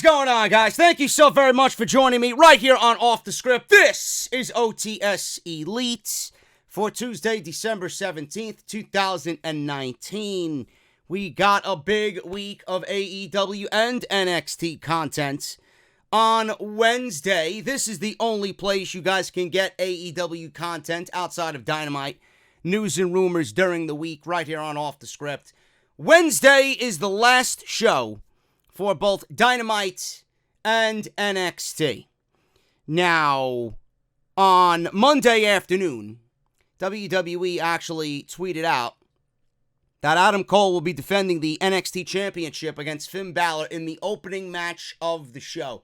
going on, guys? Thank you so very much for joining me right here on Off the Script. This is OTS Elite for Tuesday, December 17th, 2019. We got a big week of AEW and NXT content. On Wednesday, this is the only place you guys can get AEW content outside of Dynamite, news and rumors during the week right here on Off the Script. Wednesday is the last show for both Dynamite and NXT. Now, on Monday afternoon, WWE actually tweeted out that Adam Cole will be defending the NXT Championship against Finn Balor in the opening match of the show.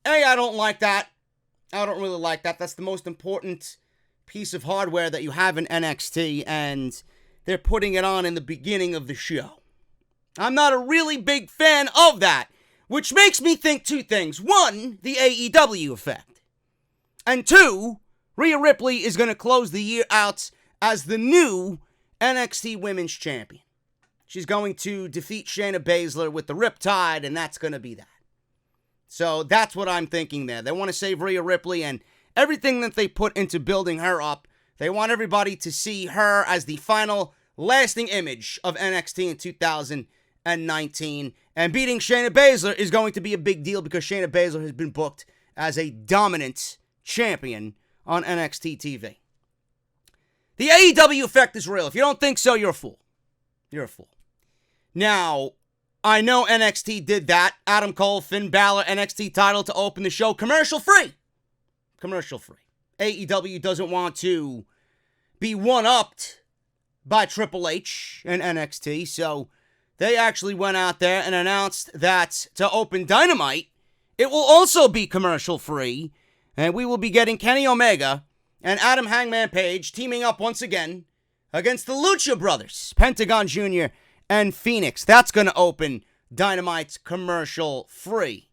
Hey, I don't like that. I don't really like that. That's the most important piece of hardware that you have in NXT, and they're putting it on in the beginning of the show. I'm not a really big fan of that, which makes me think two things. One, the AEW effect. And two, Rhea Ripley is going to close the year out as the new NXT Women's Champion. She's going to defeat Shayna Baszler with the Riptide, and that's going to be that. So that's what I'm thinking there. They want to save Rhea Ripley, and everything that they put into building her up, they want everybody to see her as the final lasting image of NXT in 2019. And beating Shayna Baszler is going to be a big deal because Shayna Baszler has been booked as a dominant champion on NXT TV. The AEW effect is real. If you don't think so, you're a fool. You're a fool. Now, I know NXT did that. Adam Cole, Finn Balor, NXT title to open the show. Commercial free. Commercial free. AEW doesn't want to be one-upped by Triple H and NXT, so they actually went out there and announced that to open Dynamite, it will also be commercial free, and we will be getting Kenny Omega and Adam Hangman Page teaming up once again against the Lucha Brothers, Pentagon Jr. and Phoenix. That's going to open Dynamite commercial free.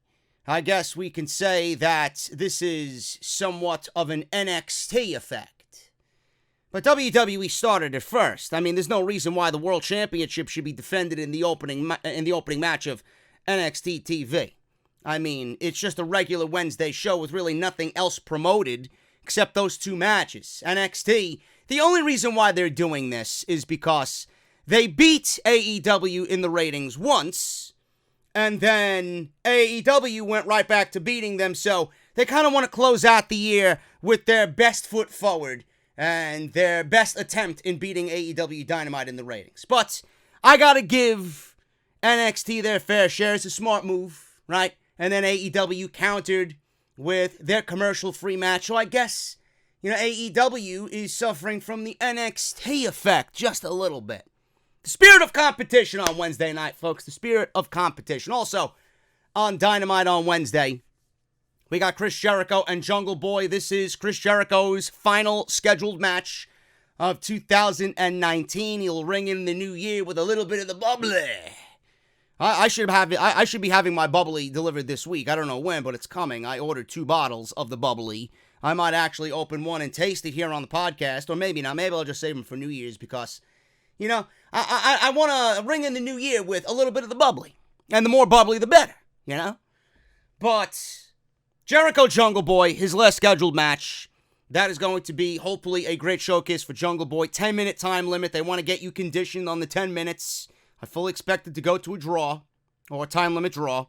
I guess we can say that this is somewhat of an NXT effect. But WWE started it first. I mean, there's no reason why the World Championship should be defended in the opening match of NXT TV. I mean, it's just a regular Wednesday show with really nothing else promoted except those two matches. NXT, the only reason why they're doing this is because they beat AEW in the ratings once, and then AEW went right back to beating them, so they kind of want to close out the year with their best foot forward and their best attempt in beating AEW Dynamite in the ratings. But I gotta give NXT their fair share. It's a smart move, right? And then AEW countered with their commercial-free match, so I guess, AEW is suffering from the NXT effect just a little bit. The spirit of competition on Wednesday night, folks. The spirit of competition. Also, on Dynamite on Wednesday, we got Chris Jericho and Jungle Boy. This is Chris Jericho's final scheduled match of 2019. He'll ring in the new year with a little bit of the bubbly. I should be having my bubbly delivered this week. I don't know when, but it's coming. I ordered 2 bottles of the bubbly. I might actually open one and taste it here on the podcast, or maybe not. Maybe I'll just save them for New Year's because, I want to ring in the new year with a little bit of the bubbly. And the more bubbly, the better, But Jericho Jungle Boy, his last scheduled match, that is going to be hopefully a great showcase for Jungle Boy. 10-minute time limit. They want to get you conditioned on the 10 minutes. I fully expect it to go to a draw, or a time limit draw.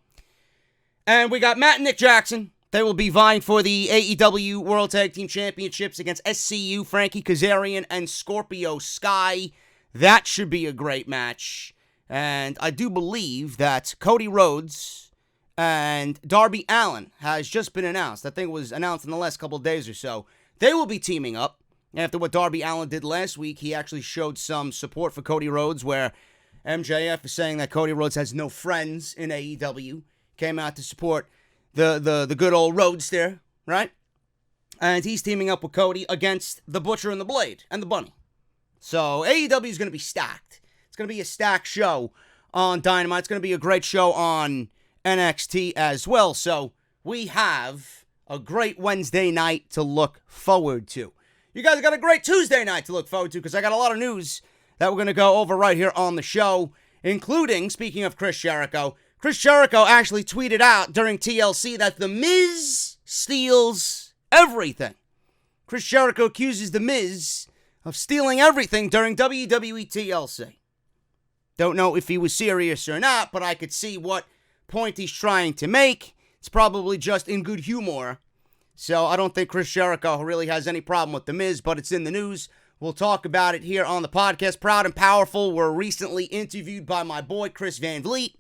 And we got Matt and Nick Jackson. They will be vying for the AEW World Tag Team Championships against SCU, Frankie Kazarian, and Scorpio Sky. That should be a great match. And I do believe that Cody Rhodes and Darby Allin has just been announced. I think it was announced in the last couple of days or so. They will be teaming up. After what Darby Allin did last week, he actually showed some support for Cody Rhodes, where MJF is saying that Cody Rhodes has no friends in AEW. Came out to support the good old Roadster, right? And he's teaming up with Cody against the Butcher and the Blade and the Bunny. So AEW is going to be stacked. It's going to be a stacked show on Dynamite. It's going to be a great show on NXT as well. So we have a great Wednesday night to look forward to. You guys got a great Tuesday night to look forward to because I got a lot of news that we're going to go over right here on the show, including, speaking of Chris Jericho, Chris Jericho actually tweeted out during TLC that The Miz steals everything. Chris Jericho accuses The Miz of stealing everything during WWE TLC. Don't know if he was serious or not, but I could see what point he's trying to make. It's probably just in good humor. So I don't think Chris Jericho really has any problem with The Miz, but it's in the news. We'll talk about it here on the podcast. Proud and Powerful were recently interviewed by my boy Chris Van Vliet,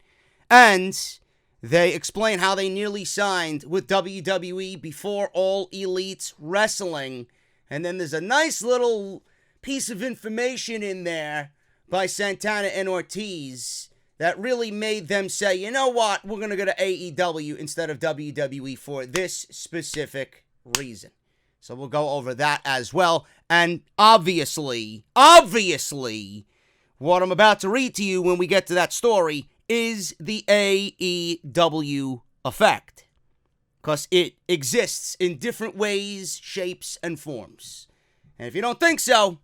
and they explain how they nearly signed with WWE before All Elite Wrestling. And then there's a nice little piece of information in there by Santana and Ortiz that really made them say, you know what, we're going to go to AEW instead of WWE for this specific reason. So we'll go over that as well. And obviously, what I'm about to read to you when we get to that story is the AEW effect. Because it exists in different ways, shapes, and forms. And if you don't think so,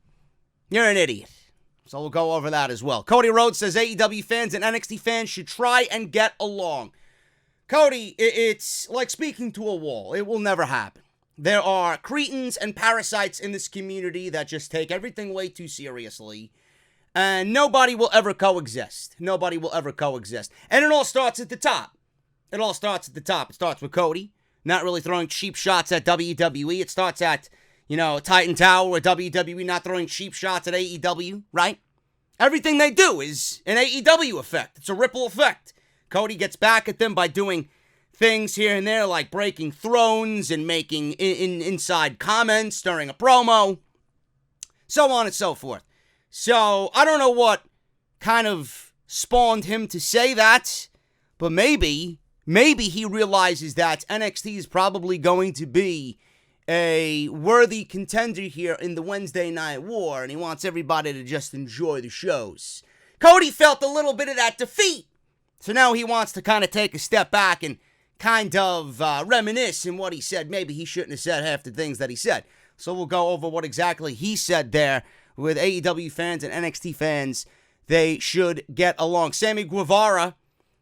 you're an idiot. So we'll go over that as well. Cody Rhodes says AEW fans and NXT fans should try and get along. Cody, it's like speaking to a wall. It will never happen. There are cretins and parasites in this community that just take everything way too seriously. And nobody will ever coexist. Nobody will ever coexist. And it all starts at the top. It starts with Cody not really throwing cheap shots at WWE. It starts at, Titan Tower or WWE not throwing cheap shots at AEW, right? Everything they do is an AEW effect. It's a ripple effect. Cody gets back at them by doing things here and there like breaking thrones and making inside comments during a promo, so on and so forth. So I don't know what kind of spawned him to say that, but maybe he realizes that NXT is probably going to be a worthy contender here in the Wednesday Night War, and he wants everybody to just enjoy the shows. Cody felt a little bit of that defeat, so now he wants to kind of take a step back and kind of reminisce in what he said. Maybe he shouldn't have said half the things that he said. So we'll go over what exactly he said there with AEW fans and NXT fans. They should get along. Sammy Guevara,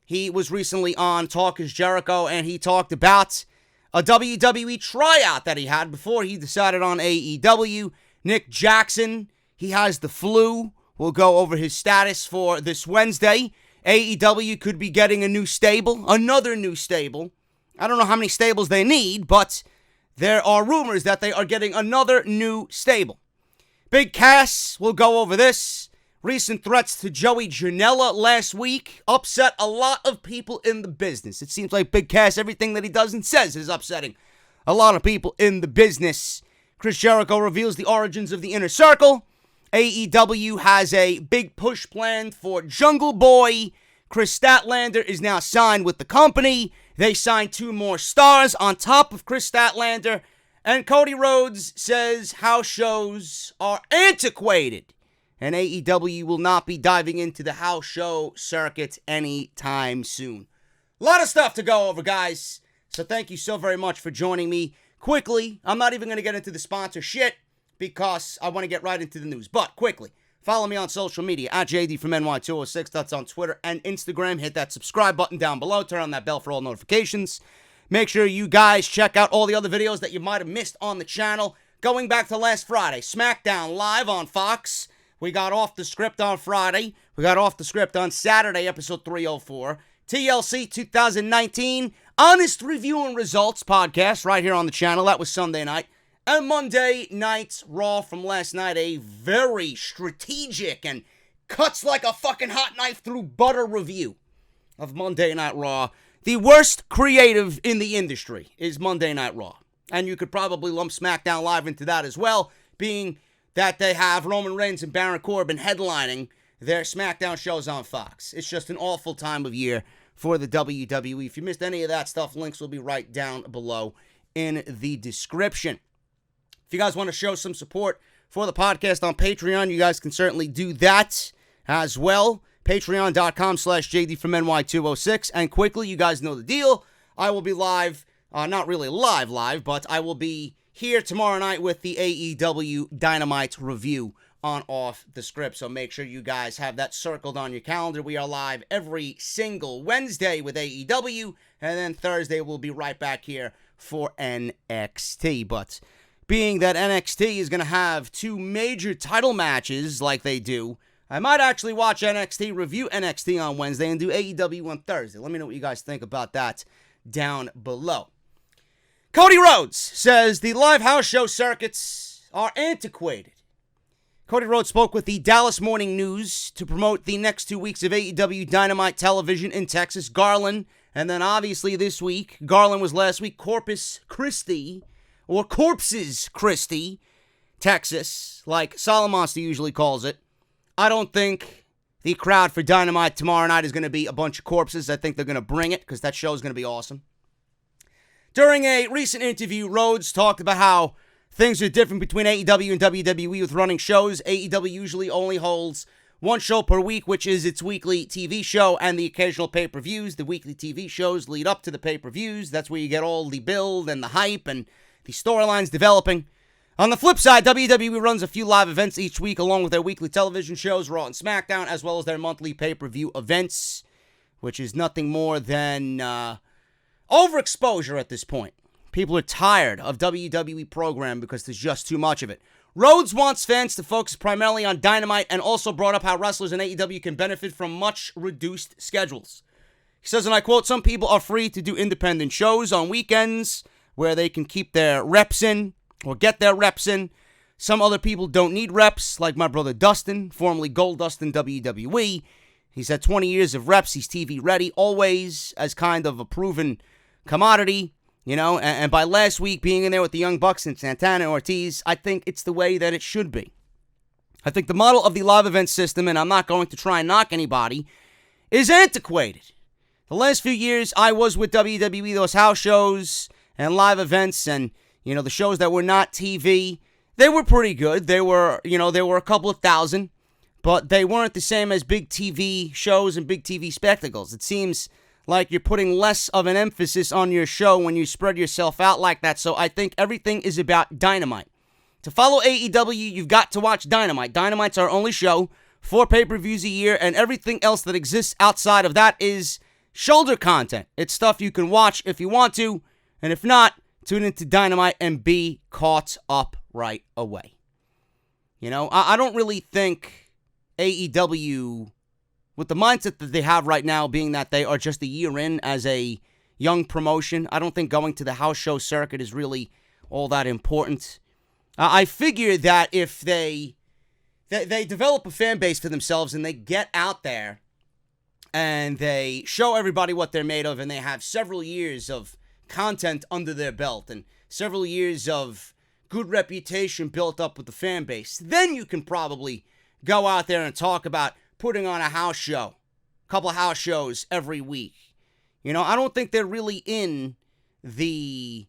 he was recently on Talk is Jericho, and he talked about a WWE tryout that he had before he decided on AEW. Nick Jackson, he has the flu. We'll go over his status for this Wednesday. AEW could be getting a new stable, another new stable. I don't know how many stables they need, but there are rumors that they are getting another new stable. Big Cass, we'll go over this. Recent threats to Joey Janela last week upset a lot of people in the business. It seems like Big Cass, everything that he does and says is upsetting a lot of people in the business. Chris Jericho reveals the origins of the Inner Circle. AEW has a big push planned for Jungle Boy. Chris Statlander is now signed with the company. They signed 2 more stars on top of Chris Statlander. And Cody Rhodes says house shows are antiquated. And AEW will not be diving into the house show circuit anytime soon. A lot of stuff to go over, guys. So thank you so very much for joining me. Quickly, I'm not even going to get into the sponsor shit because I want to get right into the news. But quickly, follow me on social media at JD from NY206. That's on Twitter and Instagram. Hit that subscribe button down below. Turn on that bell for all notifications. Make sure you guys check out all the other videos that you might have missed on the channel. Going back to last Friday, SmackDown live on Fox. We got off the script on Friday. We got off the script on Saturday, episode 304. TLC 2019, Honest Review and Results podcast right here on the channel. That was Sunday night. And Monday night's Raw from last night, a very strategic and cuts like a fucking hot knife through butter review of Monday Night Raw. The worst creative in the industry is Monday Night Raw. And you could probably lump SmackDown Live into that as well, being that they have Roman Reigns and Baron Corbin headlining their SmackDown shows on Fox. It's just an awful time of year for the WWE. If you missed any of that stuff, links will be right down below in the description. If you guys want to show some support for the podcast on Patreon, you guys can certainly do that as well. Patreon.com/JD from NY206. And quickly, you guys know the deal. I will be live, not really live, but I will be here tomorrow night with the AEW Dynamite review on Off the Script. So make sure you guys have that circled on your calendar. We are live every single Wednesday with AEW, and then Thursday we'll be right back here for NXT. But being that NXT is going to have two major title matches like they do, I might actually watch NXT, review NXT on Wednesday, and do AEW on Thursday. Let me know what you guys think about that down below. Cody Rhodes says the live house show circuits are antiquated. Cody Rhodes spoke with the Dallas Morning News to promote the next 2 weeks of AEW Dynamite television in Texas, Garland, and then obviously this week, Garland was last week, Corpus Christi, or Corpses Christi, Texas, like Salamonster usually calls it. I don't think the crowd for Dynamite tomorrow night is going to be a bunch of corpses. I think they're going to bring it because that show is going to be awesome. During a recent interview, Rhodes talked about how things are different between AEW and WWE with running shows. AEW usually only holds one show per week, which is its weekly TV show and the occasional pay-per-views. The weekly TV shows lead up to the pay-per-views. That's where you get all the build and the hype and the storylines developing. On the flip side, WWE runs a few live events each week along with their weekly television shows, Raw and SmackDown, as well as their monthly pay-per-view events, which is nothing more than overexposure at this point. People are tired of WWE program because there's just too much of it. Rhodes wants fans to focus primarily on Dynamite and also brought up how wrestlers in AEW can benefit from much reduced schedules. He says, and I quote, "Some people are free to do independent shows on weekends where they can keep their reps in or get their reps in. Some other people don't need reps, like my brother Dustin, formerly Goldust in WWE. He's had 20 years of reps. He's TV ready, always as kind of a proven commodity, you know, and by last week being in there with the Young Bucks and Santana and Ortiz, I think it's the way that it should be. I think the model of the live event system, and I'm not going to try and knock anybody, is antiquated. The last few years I was with WWE, those house shows and live events and, you know, the shows that were not TV, they were pretty good. They were, you know, there were a couple of thousand, but they weren't the same as big TV shows and big TV spectacles. It seems like you're putting less of an emphasis on your show when you spread yourself out like that. So I think everything is about Dynamite. To follow AEW, you've got to watch Dynamite. Dynamite's our only show, 4 pay-per-views a year, and everything else that exists outside of that is shoulder content. It's stuff you can watch if you want to, and if not, tune into Dynamite and be caught up right away. You know, I don't really think AEW, with the mindset that they have right now, being that they are just a year in as a young promotion, I don't think going to the house show circuit is really all that important. I figure that if they develop a fan base for themselves and they get out there and they show everybody what they're made of and they have several years of content under their belt and several years of good reputation built up with the fan base, then you can probably go out there and talk about putting on a house show, a couple of house shows every week. You know, I don't think they're really in the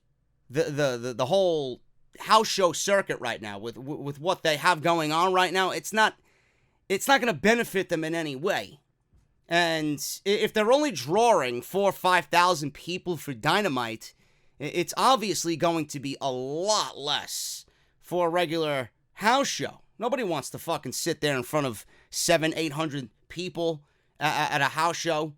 whole house show circuit right now with what they have going on right now. It's not going to benefit them in any way. And if they're only drawing 4,000 or 5,000 people for Dynamite, it's obviously going to be a lot less for a regular house show. Nobody wants to fucking sit there in front of 700-800 people at a house show.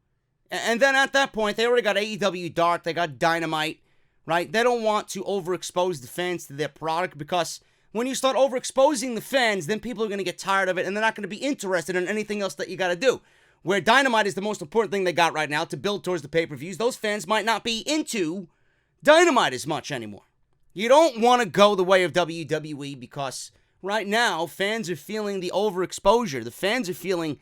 And then at that point, they already got AEW Dark, they got Dynamite, right? They don't want to overexpose the fans to their product, because when you start overexposing the fans, then people are going to get tired of it and they're not going to be interested in anything else that you got to do. Where Dynamite is the most important thing they got right now to build towards the pay-per-views, those fans might not be into Dynamite as much anymore. You don't want to go the way of WWE because right now fans are feeling the overexposure. The fans are feeling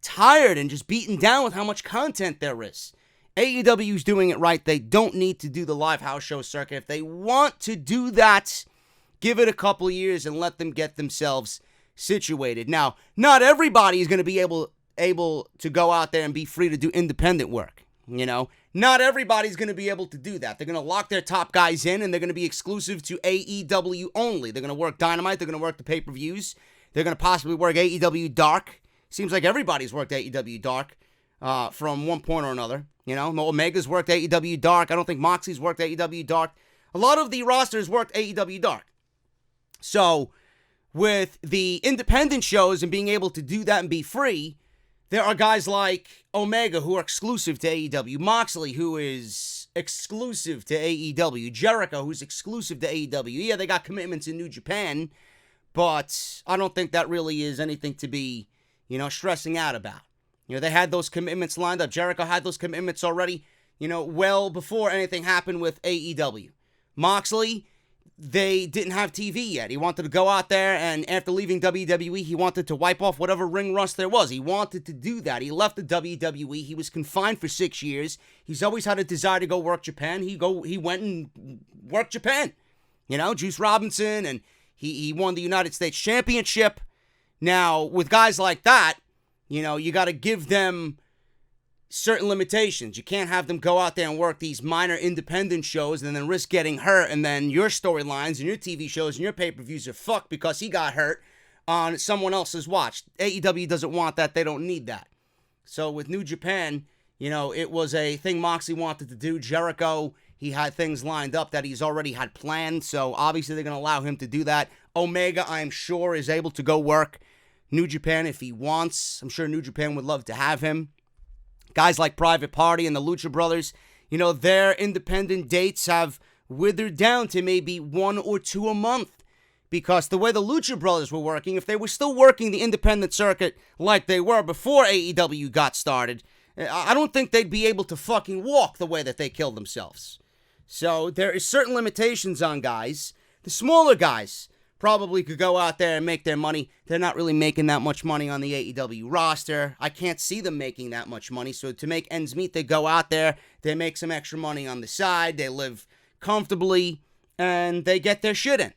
tired and just beaten down with how much content there is. AEW's doing it right. They don't need to do the live house show circuit. If they want to do that, give it a couple of years and let them get themselves situated. Now, not everybody is going to be able to go out there and be free to do independent work. You know, not everybody's going to be able to do that. They're going to lock their top guys in and they're going to be exclusive to AEW only. They're going to work Dynamite. They're going to work the pay-per-views. They're going to possibly work AEW Dark. Seems like everybody's worked AEW Dark from one point or another. You know, Omega's worked AEW Dark. I don't think Moxley's worked AEW Dark. A lot of the rosters worked AEW Dark. So with the independent shows and being able to do that and be free, there are guys like Omega who are exclusive to AEW, Moxley who is exclusive to AEW, Jericho who's exclusive to AEW. Yeah, they got commitments in New Japan, but I don't think that really is anything to be, stressing out about. They had those commitments lined up. Jericho had those commitments already, well before anything happened with AEW. Moxley, they didn't have TV yet. He wanted to go out there, and after leaving WWE, he wanted to wipe off whatever ring rust there was. He wanted to do that. He left the WWE. He was confined for 6 years. He's always had a desire to go work Japan. He went and worked Japan. Juice Robinson, and he won the United States Championship. Now, with guys like that, you got to give them certain limitations. You can't have them go out there and work these minor independent shows and then risk getting hurt, and then your storylines and your TV shows and your pay-per-views are fucked because he got hurt on someone else's watch. AEW doesn't want that. They don't need that. So with New Japan, it was a thing Moxley wanted to do. Jericho, he had things lined up that he's already had planned, so obviously they're going to allow him to do that. Omega, I'm sure, is able to go work New Japan if he wants. I'm sure New Japan would love to have him. Guys like Private Party and the Lucha Brothers, their independent dates have withered down to maybe 1 or 2 a month. Because the way the Lucha Brothers were working, if they were still working the independent circuit like they were before AEW got started, I don't think they'd be able to fucking walk the way that they killed themselves. So there is certain limitations on guys. The smaller guys probably could go out there and make their money. They're not really making that much money on the AEW roster. I can't see them making that much money. So to make ends meet, they go out there, they make some extra money on the side, they live comfortably, and they get their shit in.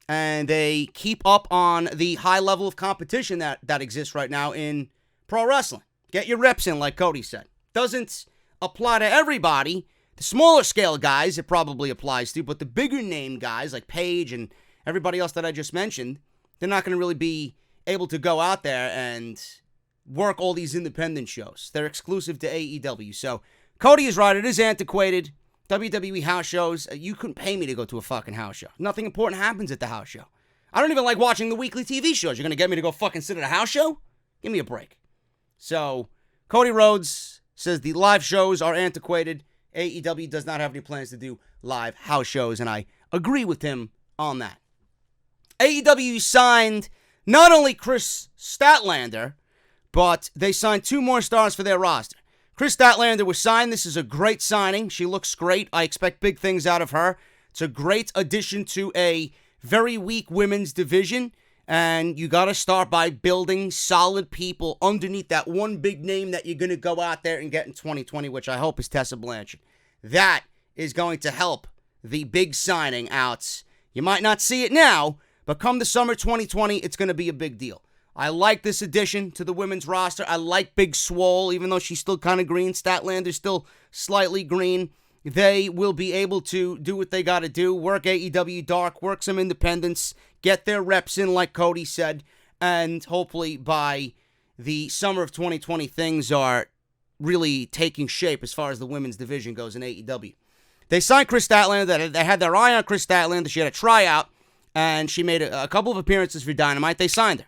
And they keep up on the high level of competition that exists right now in pro wrestling. Get your reps in, like Cody said. Doesn't apply to everybody. The smaller scale guys, it probably applies to, but the bigger name guys like Paige and everybody else that I just mentioned, they're not going to really be able to go out there and work all these independent shows. They're exclusive to AEW. So Cody is right. It is antiquated. WWE house shows, you couldn't pay me to go to a fucking house show. Nothing important happens at the house show. I don't even like watching the weekly TV shows. You're going to get me to go fucking sit at a house show? Give me a break. So Cody Rhodes says the live shows are antiquated. AEW does not have any plans to do live house shows, and I agree with him on that. AEW signed not only Chris Statlander, but they signed 2 more stars for their roster. Chris Statlander was signed. This is a great signing. She looks great. I expect big things out of her. It's a great addition to a very weak women's division, and you got to start by building solid people underneath that one big name that you're going to go out there and get in 2020, which I hope is Tessa Blanchard. That is going to help the big signing out. You might not see it now, but come the summer 2020, it's going to be a big deal. I like this addition to the women's roster. I like Big Swole, even though she's still kind of green. Statlander's still slightly green. They will be able to do what they got to do, work AEW Dark, work some independents, get their reps in like Cody said, and hopefully by the summer of 2020, things are really taking shape as far as the women's division goes in AEW. They signed Chris Statlander. They had their eye on Chris Statlander. She had a tryout, and she made a couple of appearances for Dynamite. They signed her.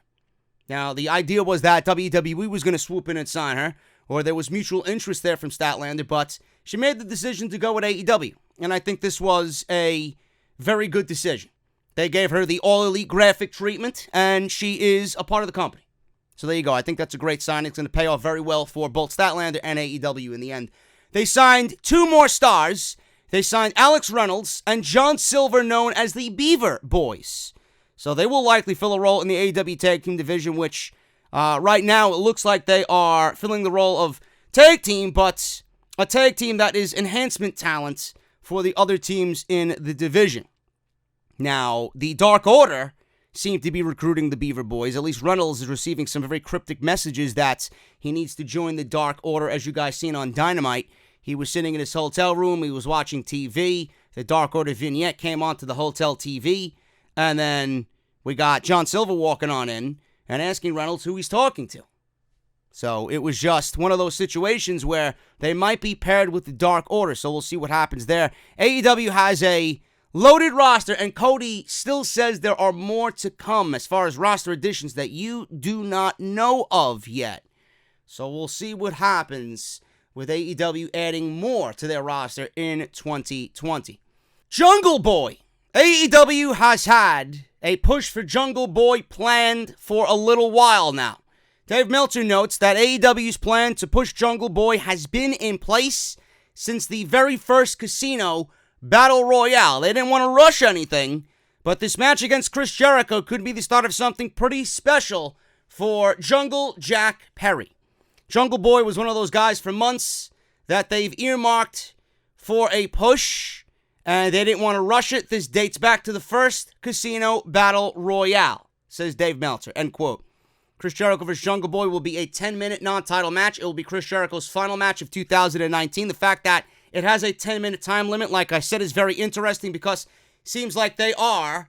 Now, the idea was that WWE was going to swoop in and sign her, or there was mutual interest there from Statlander, but she made the decision to go with AEW, and I think this was a very good decision. They gave her the all-elite graphic treatment, and she is a part of the company. So there you go. I think that's a great sign. It's going to pay off very well for both Statlander and AEW in the end. They signed 2 more stars. They signed Alex Reynolds and John Silver, known as the Beaver Boys. So they will likely fill a role in the AEW Tag Team division, which right now it looks like they are filling the role of tag team, but a tag team that is enhancement talent for the other teams in the division. Now, the Dark Order seem to be recruiting the Beaver Boys. At least Reynolds is receiving some very cryptic messages that he needs to join the Dark Order. As you guys seen on Dynamite, he was sitting in his hotel room, he was watching TV, the Dark Order vignette came onto the hotel TV, and then we got John Silver walking on in and asking Reynolds who he's talking to. So it was just one of those situations where they might be paired with the Dark Order, so we'll see what happens there. AEW has a loaded roster, and Cody still says there are more to come as far as roster additions that you do not know of yet. So we'll see what happens with AEW adding more to their roster in 2020. Jungle Boy. AEW has had a push for Jungle Boy planned for a little while now. Dave Meltzer notes that AEW's plan to push Jungle Boy has been in place since the very first Casino Battle Royale. They didn't want to rush anything, but this match against Chris Jericho could be the start of something pretty special for Jungle Jack Perry. Jungle Boy was one of those guys for months that they've earmarked for a push, and they didn't want to rush it. This dates back to the first Casino Battle Royale, says Dave Meltzer, end quote. Chris Jericho vs. Jungle Boy will be a 10-minute non-title match. It will be Chris Jericho's final match of 2019. The fact that it has a 10-minute time limit, like I said, is very interesting because it seems like they are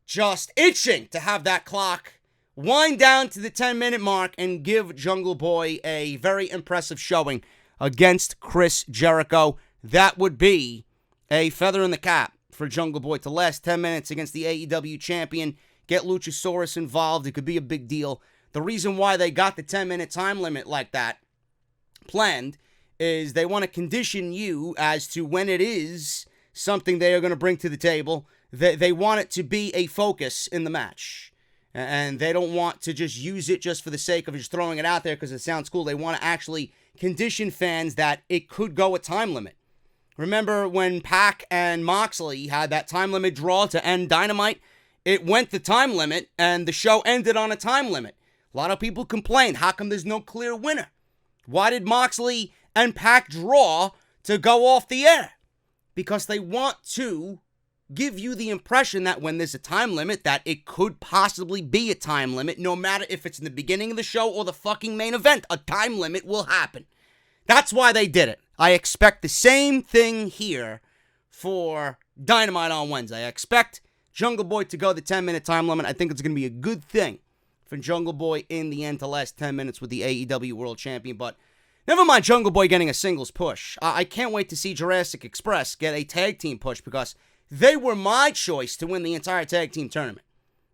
just itching to have that clock wind down to the 10-minute mark and give Jungle Boy a very impressive showing against Chris Jericho. That would be a feather in the cap for Jungle Boy to last 10 minutes against the AEW champion. Get Luchasaurus involved. It could be a big deal. The reason why they got the 10-minute time limit like that planned is they want to condition you as to when it is something they are going to bring to the table. They want it to be a focus in the match. And they don't want to just use it just for the sake of just throwing it out there because it sounds cool. They want to actually condition fans that it could go a time limit. Remember when Pac and Moxley had that time limit draw to end Dynamite? It went the time limit, and the show ended on a time limit. A lot of people complained, how come there's no clear winner? Why did Moxley and Pac draw to go off the air? Because they want to give you the impression that when there's a time limit, that it could possibly be a time limit, no matter if it's in the beginning of the show or the fucking main event. A time limit will happen. That's why they did it. I expect the same thing here for Dynamite on Wednesday. I expect Jungle Boy to go the 10-minute time limit. I think it's going to be a good thing for Jungle Boy in the end to last 10 minutes with the AEW World Champion. But never mind Jungle Boy getting a singles push. I can't wait to see Jurassic Express get a tag team push because they were my choice to win the entire tag team tournament.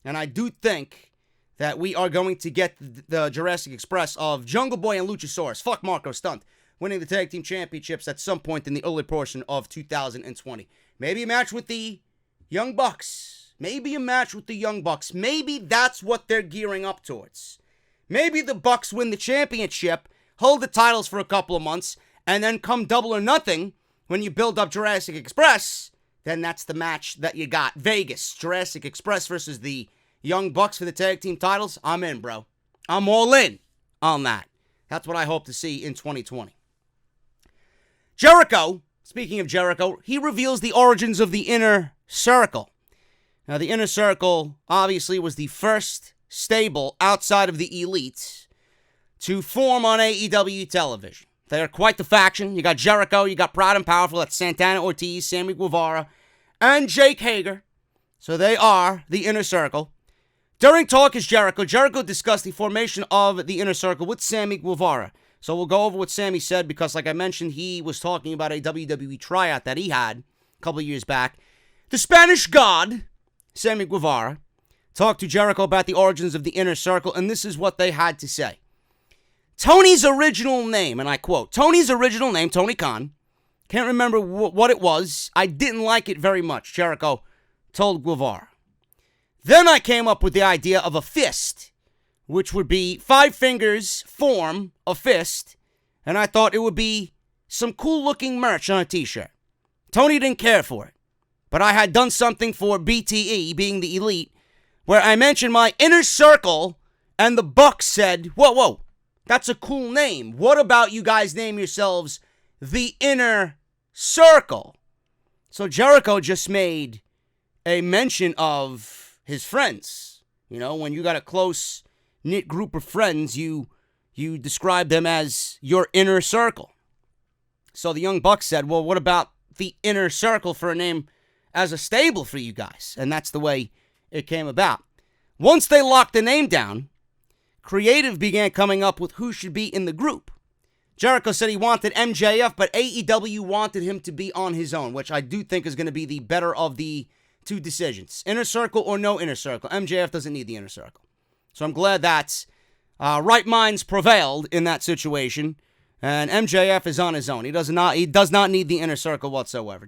And I do think that we are going to get the Jurassic Express of Jungle Boy and Luchasaurus, fuck Marco Stunt, winning the tag team championships at some point in the early portion of 2020. Maybe a match with the Young Bucks. Maybe a match with the Young Bucks. Maybe that's what they're gearing up towards. Maybe the Bucks win the championship, hold the titles for a couple of months, and then come Double or Nothing when you build up Jurassic Express. Then that's the match that you got. Vegas, Jurassic Express versus the Young Bucks for the tag team titles. I'm in, bro. I'm all in on that. That's what I hope to see in 2020. Jericho, speaking of Jericho, he reveals the origins of the Inner Circle. Now, the Inner Circle obviously was the first stable outside of the Elite to form on AEW television. They are quite the faction. You got Jericho, you got Proud and Powerful, that's Santana Ortiz, Sammy Guevara, and Jake Hager. So they are the Inner Circle. During Talk is Jericho, Jericho discussed the formation of the Inner Circle with Sammy Guevara. So we'll go over what Sammy said because, like I mentioned, he was talking about a WWE tryout that he had a couple of years back. The Spanish God, Sammy Guevara, talked to Jericho about the origins of the Inner Circle, and this is what they had to say. Tony's original name, and I quote, Tony's original name, Tony Khan, can't remember what it was. I didn't like it very much, Jericho told Guevara. Then I came up with the idea of a fist, which would be 5 fingers form a fist, and I thought it would be some cool-looking merch on a t-shirt. Tony didn't care for it, but I had done something for BTE, being the Elite, where I mentioned my Inner Circle, and the Bucks said, whoa, that's a cool name. What about you guys name yourselves the Inner Circle? So Jericho just made a mention of his friends. You know, when you got a close-knit group of friends, you describe them as your Inner Circle. So the Young Bucks said, well, what about the Inner Circle for a name as a stable for you guys? And that's the way it came about. Once they locked the name down, creative began coming up with who should be in the group. Jericho said he wanted MJF, but AEW wanted him to be on his own, which I do think is going to be the better of the two decisions. Inner Circle or no Inner Circle. MJF doesn't need the Inner Circle. So I'm glad that right minds prevailed in that situation, and MJF is on his own. He does not need the Inner Circle whatsoever.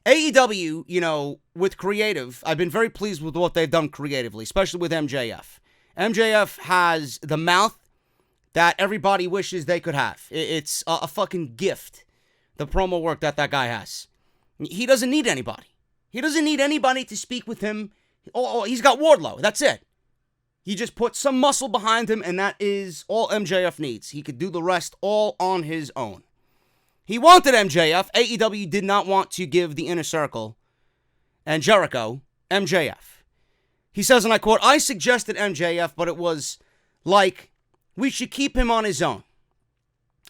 AEW, with creative, I've been very pleased with what they've done creatively, especially with MJF. MJF has the mouth that everybody wishes they could have. It's a fucking gift, the promo work that guy has. He doesn't need anybody. He doesn't need anybody to speak with him. Oh, he's got Wardlow. That's it. He just puts some muscle behind him, and that is all MJF needs. He could do the rest all on his own. He wanted MJF. AEW did not want to give the Inner Circle and Jericho MJF. He says, and I quote, "I suggested MJF, but it was like we should keep him on his own."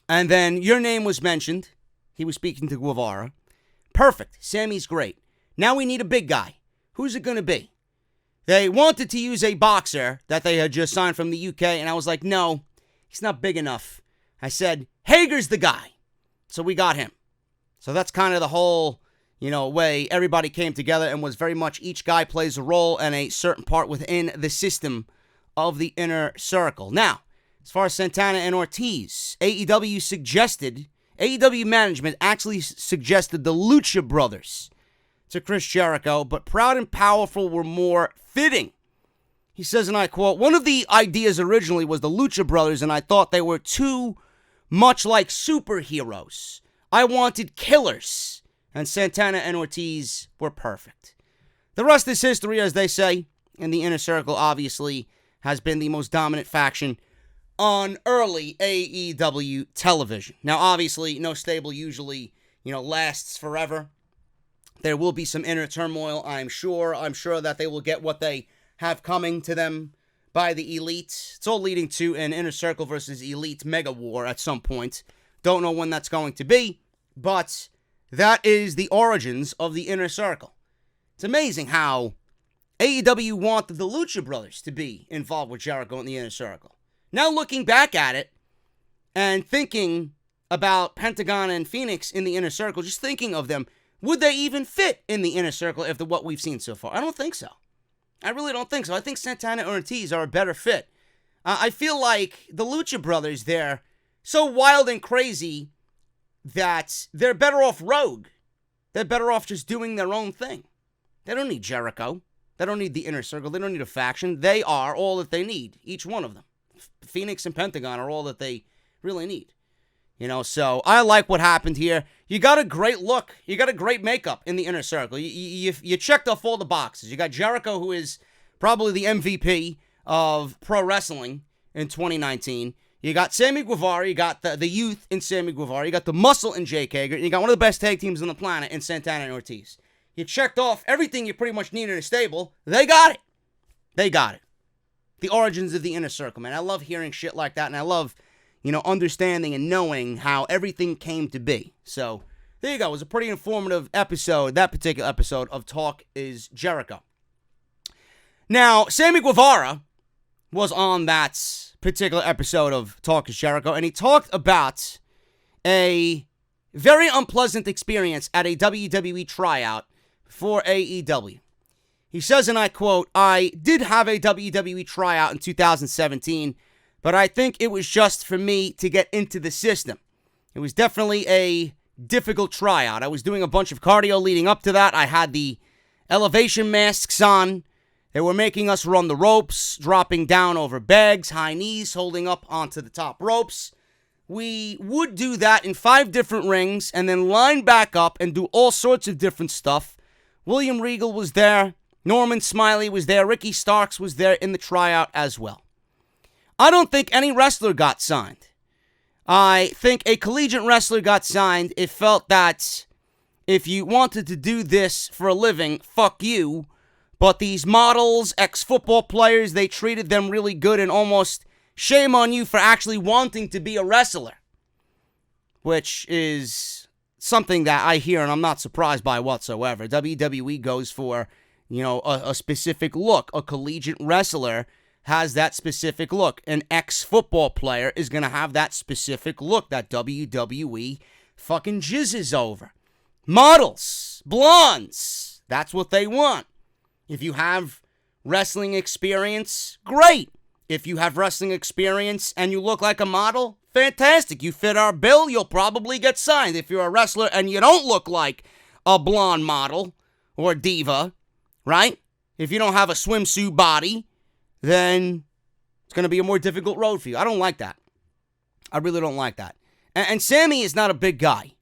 And then your name was mentioned. He was speaking to Guevara. Perfect. Sammy's great. Now we need a big guy. Who's it going to be? They wanted to use a boxer that they had just signed from the UK, and I was like, no, he's not big enough. I said, Hager's the guy. So we got him. So that's kind of the whole, way everybody came together and was very much each guy plays a role and a certain part within the system of the Inner Circle. Now, as far as Santana and Ortiz, AEW management actually suggested the Lucha Brothers to Chris Jericho, but Proud and Powerful were more fitting. He says, and I quote, "One of the ideas originally was the Lucha Brothers, and I thought they were too much like superheroes. I wanted killers, and Santana and Ortiz were perfect." The rest is history, as they say, and the Inner Circle obviously has been the most dominant faction on early AEW television. Now, obviously, no stable usually, lasts forever. There will be some inner turmoil, I'm sure. I'm sure that they will get what they have coming to them by the Elite. It's all leading to an Inner Circle versus Elite mega war at some point. Don't know when that's going to be, but that is the origins of the Inner Circle. It's amazing how AEW wanted the Lucha Brothers to be involved with Jericho in the Inner Circle. Now looking back at it and thinking about Pentagon and Phoenix in the Inner Circle, just thinking of them, would they even fit in the Inner Circle after what we've seen so far? I don't think so. I really don't think so. I think Santana and Ortiz are a better fit. I feel like the Lucha Brothers, they're so wild and crazy that they're better off rogue. They're better off just doing their own thing. They don't need Jericho. They don't need the Inner Circle. They don't need a faction. They are all that they need, each one of them. Phoenix and Pentagon are all that they really need. So I like what happened here. You got a great look. You got a great makeup in the Inner Circle. You checked off all the boxes. You got Jericho, who is probably the MVP of pro wrestling in 2019. You got Sammy Guevara. You got the youth in Sammy Guevara. You got the muscle in Jake Hager. You got one of the best tag teams on the planet in Santana and Ortiz. You checked off everything you pretty much need in a stable. They got it. They got it. The origins of the Inner Circle, man. I love hearing shit like that, and I love understanding and knowing how everything came to be. So, there you go. It was a pretty informative episode, that particular episode of Talk is Jericho. Now, Sammy Guevara was on that particular episode of Talk is Jericho, and he talked about a very unpleasant experience at a WWE tryout for AEW. He says, and I quote, "I did have a WWE tryout in 2017, but I think it was just for me to get into the system. It was definitely a difficult tryout. I was doing a bunch of cardio leading up to that. I had the elevation masks on. They were making us run the ropes, dropping down over bags, high knees, holding up onto the top ropes. We would do that in 5 different rings and then line back up and do all sorts of different stuff. William Regal was there. Norman Smiley was there. Ricky Starks was there in the tryout as well. I don't think any wrestler got signed. I think a collegiate wrestler got signed. It felt that if you wanted to do this for a living, fuck you. But these models, ex-football players, they treated them really good, and almost shame on you for actually wanting to be a wrestler. Which is something that I hear and I'm not surprised by whatsoever. WWE goes for, a specific look. A collegiate wrestler has that specific look. An ex-football player is going to have that specific look that WWE fucking jizzes over. Models, blondes, that's what they want. If you have wrestling experience, great. If you have wrestling experience and you look like a model, fantastic. You fit our bill, you'll probably get signed. If you're a wrestler and you don't look like a blonde model or diva, right? If you don't have a swimsuit body, then it's going to be a more difficult road for you. I don't like that. I really don't like that. And Sammy is not a big guy.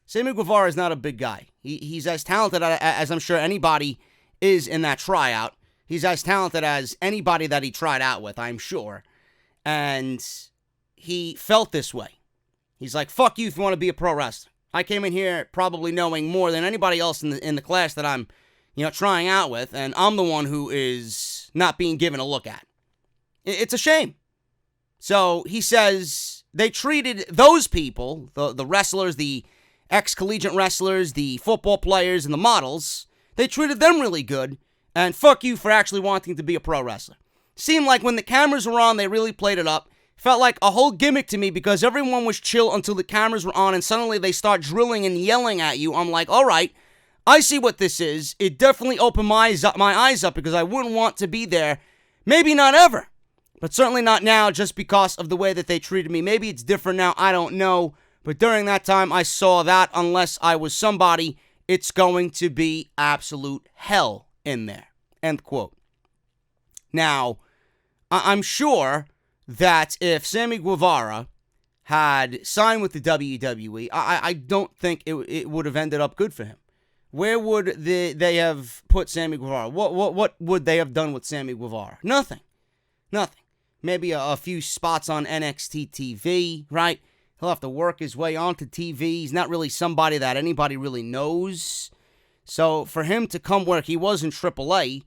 Sammy Guevara is not a big guy. He's as talented as I'm sure anybody is in that tryout. He's as talented as anybody that he tried out with, I'm sure. And he felt this way. He's like, fuck you if you want to be a pro wrestler. I came in here probably knowing more than anybody else in the class that I'm, trying out with, and I'm the one who is not being given a look at. It's a shame. So he says they treated those people, the wrestlers, the ex-collegiate wrestlers, the football players, and the models, they treated them really good, and fuck you for actually wanting to be a pro wrestler. Seemed like when the cameras were on, they really played it up. Felt like a whole gimmick to me because everyone was chill until the cameras were on, and suddenly they start drilling and yelling at you. I'm like, all right, I see what this is. It definitely opened my eyes up because I wouldn't want to be there. Maybe not ever, but certainly not now just because of the way that they treated me. Maybe it's different now, I don't know. But during that time, I saw that unless I was somebody, it's going to be absolute hell in there. End quote. Now, I'm sure that if Sammy Guevara had signed with the WWE, I don't think it would have ended up good for him. Where would they have put Sammy Guevara? What would they have done with Sammy Guevara? Nothing. Maybe a few spots on NXT TV, right? He'll have to work his way onto TV. He's not really somebody that anybody really knows. So for him to come where he was in AAA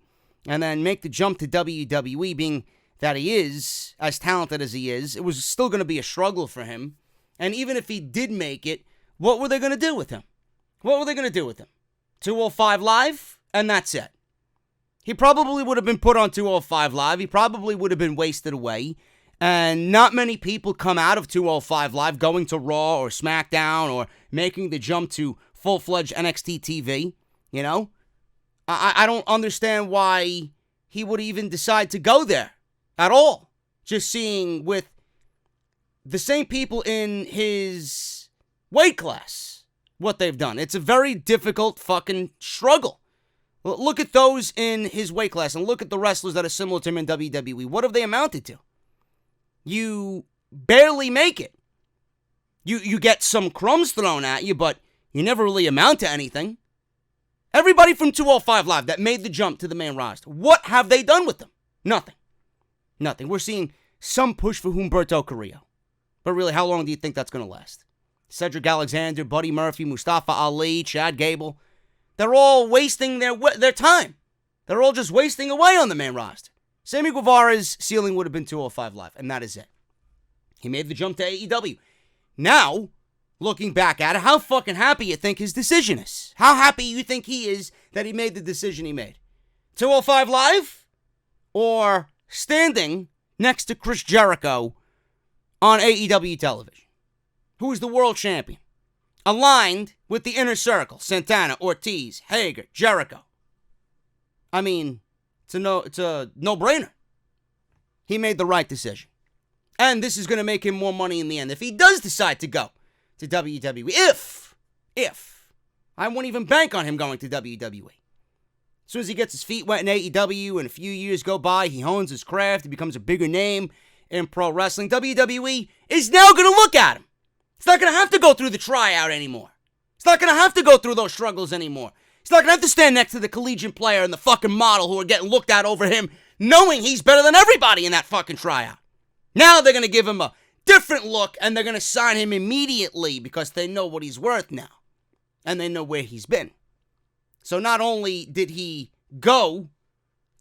and then make the jump to WWE, being that he is as talented as he is, it was still going to be a struggle for him. And even if he did make it, what were they going to do with him? 205 Live, and that's it. He probably would have been put on 205 Live. He probably would have been wasted away. And not many people come out of 205 Live going to Raw or SmackDown or making the jump to full-fledged NXT TV, I don't understand why he would even decide to go there at all. Just seeing with the same people in his weight class what they've done. It's a very difficult fucking struggle. Look at those in his weight class and look at the wrestlers that are similar to him in WWE. What have they amounted to? You barely make it. You get some crumbs thrown at you, but you never really amount to anything. Everybody from 205 Live that made the jump to the main roster, what have they done with them? Nothing. We're seeing some push for Humberto Carrillo. But really, how long do you think that's going to last? Cedric Alexander, Buddy Murphy, Mustafa Ali, Chad Gable. They're all wasting their time. They're all just wasting away on the main roster. Sammy Guevara's ceiling would have been 205 Live, and that is it. He made the jump to AEW. Now, looking back at it, how fucking happy you think his decision is? How happy you think he is that he made the decision he made? 205 Live? Or standing next to Chris Jericho on AEW television? Who is the world champion? Aligned with the inner circle. Santana, Ortiz, Hager, Jericho. I mean, it's a no-brainer. He made the right decision. And this is going to make him more money in the end. If he does decide to go to WWE, if, I won't even bank on him going to WWE. As soon as he gets his feet wet in AEW and a few years go by, he hones his craft, he becomes a bigger name in pro wrestling, WWE is now going to look at him. He's not going to have to go through the tryout anymore. He's not going to have to go through those struggles anymore. He's not going to have to stand next to the collegiate player and the fucking model who are getting looked at over him, knowing he's better than everybody in that fucking tryout. Now they're going to give him a different look, and they're going to sign him immediately because they know what he's worth now. And they know where he's been. So not only did he go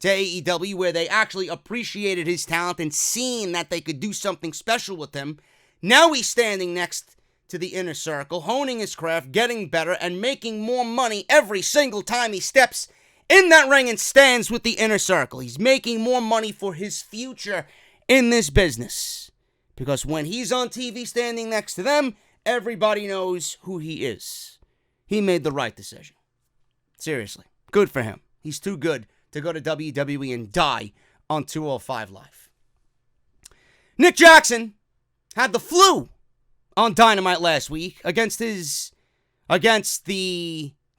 to AEW, where they actually appreciated his talent and seen that they could do something special with him, now he's standing next to the inner circle, honing his craft, getting better, and making more money every single time he steps in that ring and stands with the Inner Circle. He's making more money for his future in this business. Because when he's on TV standing next to them, everybody knows who he is. He made the right decision. Seriously. Good for him. He's too good to go to WWE and die on 205 Live. Nick Jackson had the flu on Dynamite last week against the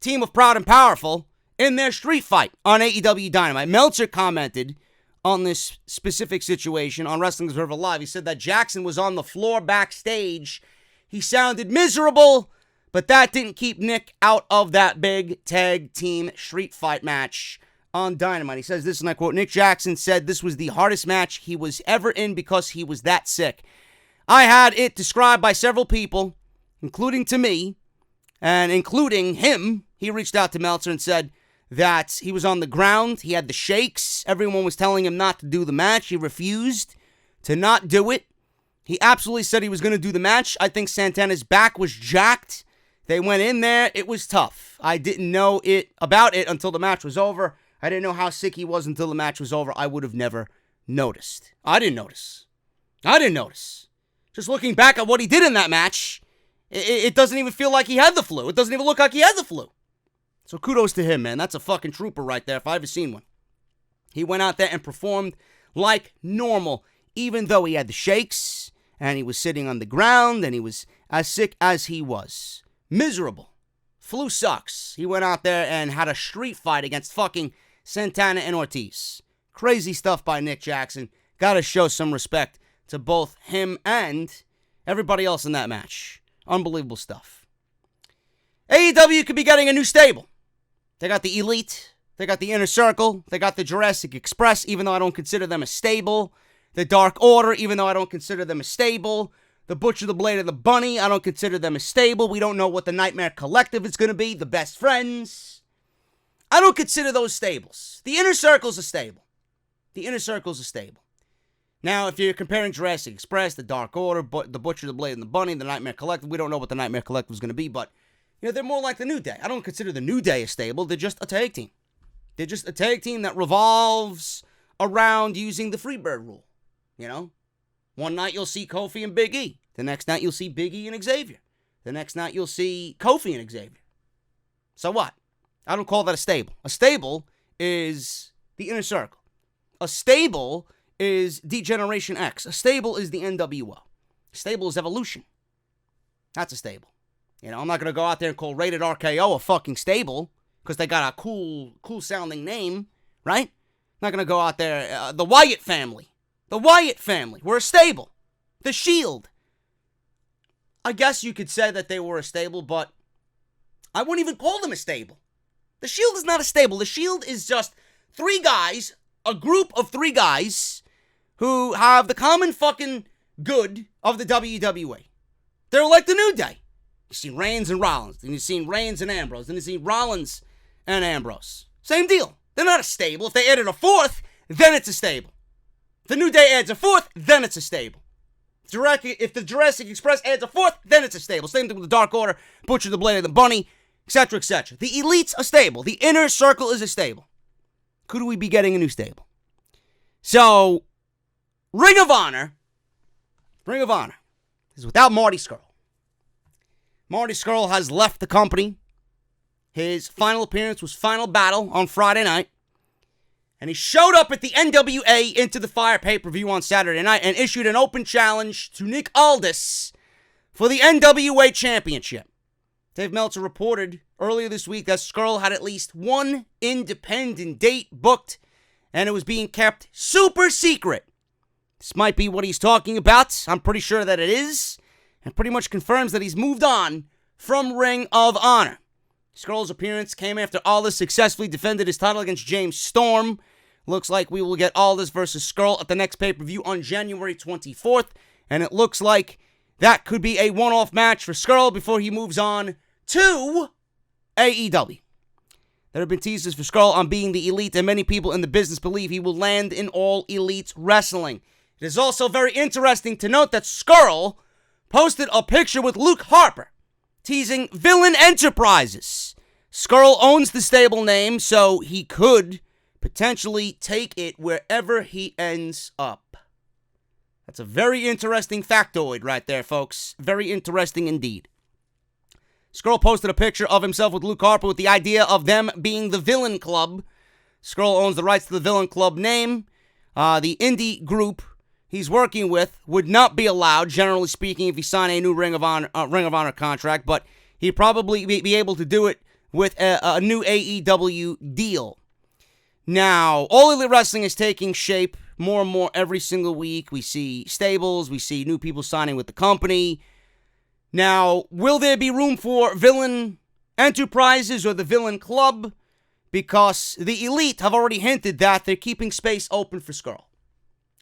team of Proud and Powerful in their street fight on AEW Dynamite. Meltzer commented on this specific situation on Wrestling Observer Live. He said that Jackson was on the floor backstage. He sounded miserable, but that didn't keep Nick out of that big tag team street fight match on Dynamite. He says this, and I quote, Nick Jackson said this was the hardest match he was ever in because he was that sick. I had it described by several people, including to me, and including him. He reached out to Meltzer and said that he was on the ground. He had the shakes. Everyone was telling him not to do the match. He refused to not do it. He absolutely said he was going to do the match. I think Santana's back was jacked. They went in there. It was tough. I didn't know about it until the match was over. I didn't know how sick he was until the match was over. I would have never noticed. I didn't notice. Just looking back at what he did in that match, it doesn't even feel like he had the flu. It doesn't even look like he had the flu. So kudos to him, man. That's a fucking trooper right there if I ever seen one. He went out there and performed like normal, even though he had the shakes, and he was sitting on the ground, and he was as sick as he was. Miserable. Flu sucks. He went out there and had a street fight against fucking Santana and Ortiz. Crazy stuff by Nick Jackson. Gotta show some respect to both him and everybody else in that match. Unbelievable stuff. AEW could be getting a new stable. They got the Elite. They got the Inner Circle. They got the Jurassic Express, even though I don't consider them a stable. The Dark Order, even though I don't consider them a stable. The Butcher, the Blade, and the Bunny, I don't consider them a stable. We don't know what the Nightmare Collective is going to be. The Best Friends. I don't consider those stables. The Inner Circle's a stable. Now, if you're comparing Jurassic Express, the Dark Order, the Butcher, the Blade, and the Bunny, the Nightmare Collective, we don't know what the Nightmare Collective is going to be, but they're more like the New Day. I don't consider the New Day a stable. They're just a tag team. They're just a tag team that revolves around using the Freebird rule. One night you'll see Kofi and Big E. The next night you'll see Big E and Xavier. The next night you'll see Kofi and Xavier. So what? I don't call that a stable. A stable is the Inner Circle. A stable is D-Generation X. A stable is the NWO. A stable is Evolution. That's a stable. I'm not going to go out there and call Rated RKO a fucking stable because they got a cool sounding name, right? I'm not going to go out there, the Wyatt family. The Wyatt family were a stable. The Shield. I guess you could say that they were a stable, but I wouldn't even call them a stable. The Shield is not a stable. The Shield is just three guys, a group of three guys who have the common fucking good of the WWE. They're like the New Day. You've seen Reigns and Rollins. Then you've seen Reigns and Ambrose. Then you've seen Rollins and Ambrose. Same deal. They're not a stable. If they added a fourth, then it's a stable. If the New Day adds a fourth, then it's a stable. If the Jurassic Express adds a fourth, then it's a stable. Same thing with the Dark Order, Butcher, the Blade, and the Bunny, etc., etc. The Elite's a stable. The Inner Circle is a stable. Could we be getting a new stable? So, Ring of Honor is without Marty Scurll. Marty Scurll has left the company. His final appearance was Final Battle on Friday night. And he showed up at the NWA Into the Fire pay-per-view on Saturday night and issued an open challenge to Nick Aldis for the NWA Championship. Dave Meltzer reported earlier this week that Scurll had at least one independent date booked, and it was being kept super secret. This might be what he's talking about. I'm pretty sure that it is, and pretty much confirms that he's moved on from Ring of Honor. Scurll's appearance came after Aldis successfully defended his title against James Storm. Looks like we will get Aldis versus Scurll at the next pay-per-view on January 24th, and it looks like that could be a one-off match for Scurll before he moves on to AEW. There have been teasers for Scurll on being the Elite, and many people in the business believe he will land in All Elite Wrestling. It is also very interesting to note that Scurll posted a picture with Luke Harper, teasing Villain Enterprises. Scurll owns the stable name, so he could potentially take it wherever he ends up. That's a very interesting factoid right there, folks. Very interesting indeed. Scurll posted a picture of himself with Luke Harper with the idea of them being the Villain Club. Scurll owns the rights to the Villain Club name. The indie group he's working with would not be allowed, generally speaking, if he signed a new Ring of Honor contract, but he'd probably be able to do it with a new AEW deal. Now, All Elite Wrestling is taking shape more and more every single week. We see stables, we see new people signing with the company. Now, will there be room for Villain Enterprises or the Villain Club? Because the Elite have already hinted that they're keeping space open for Scurll.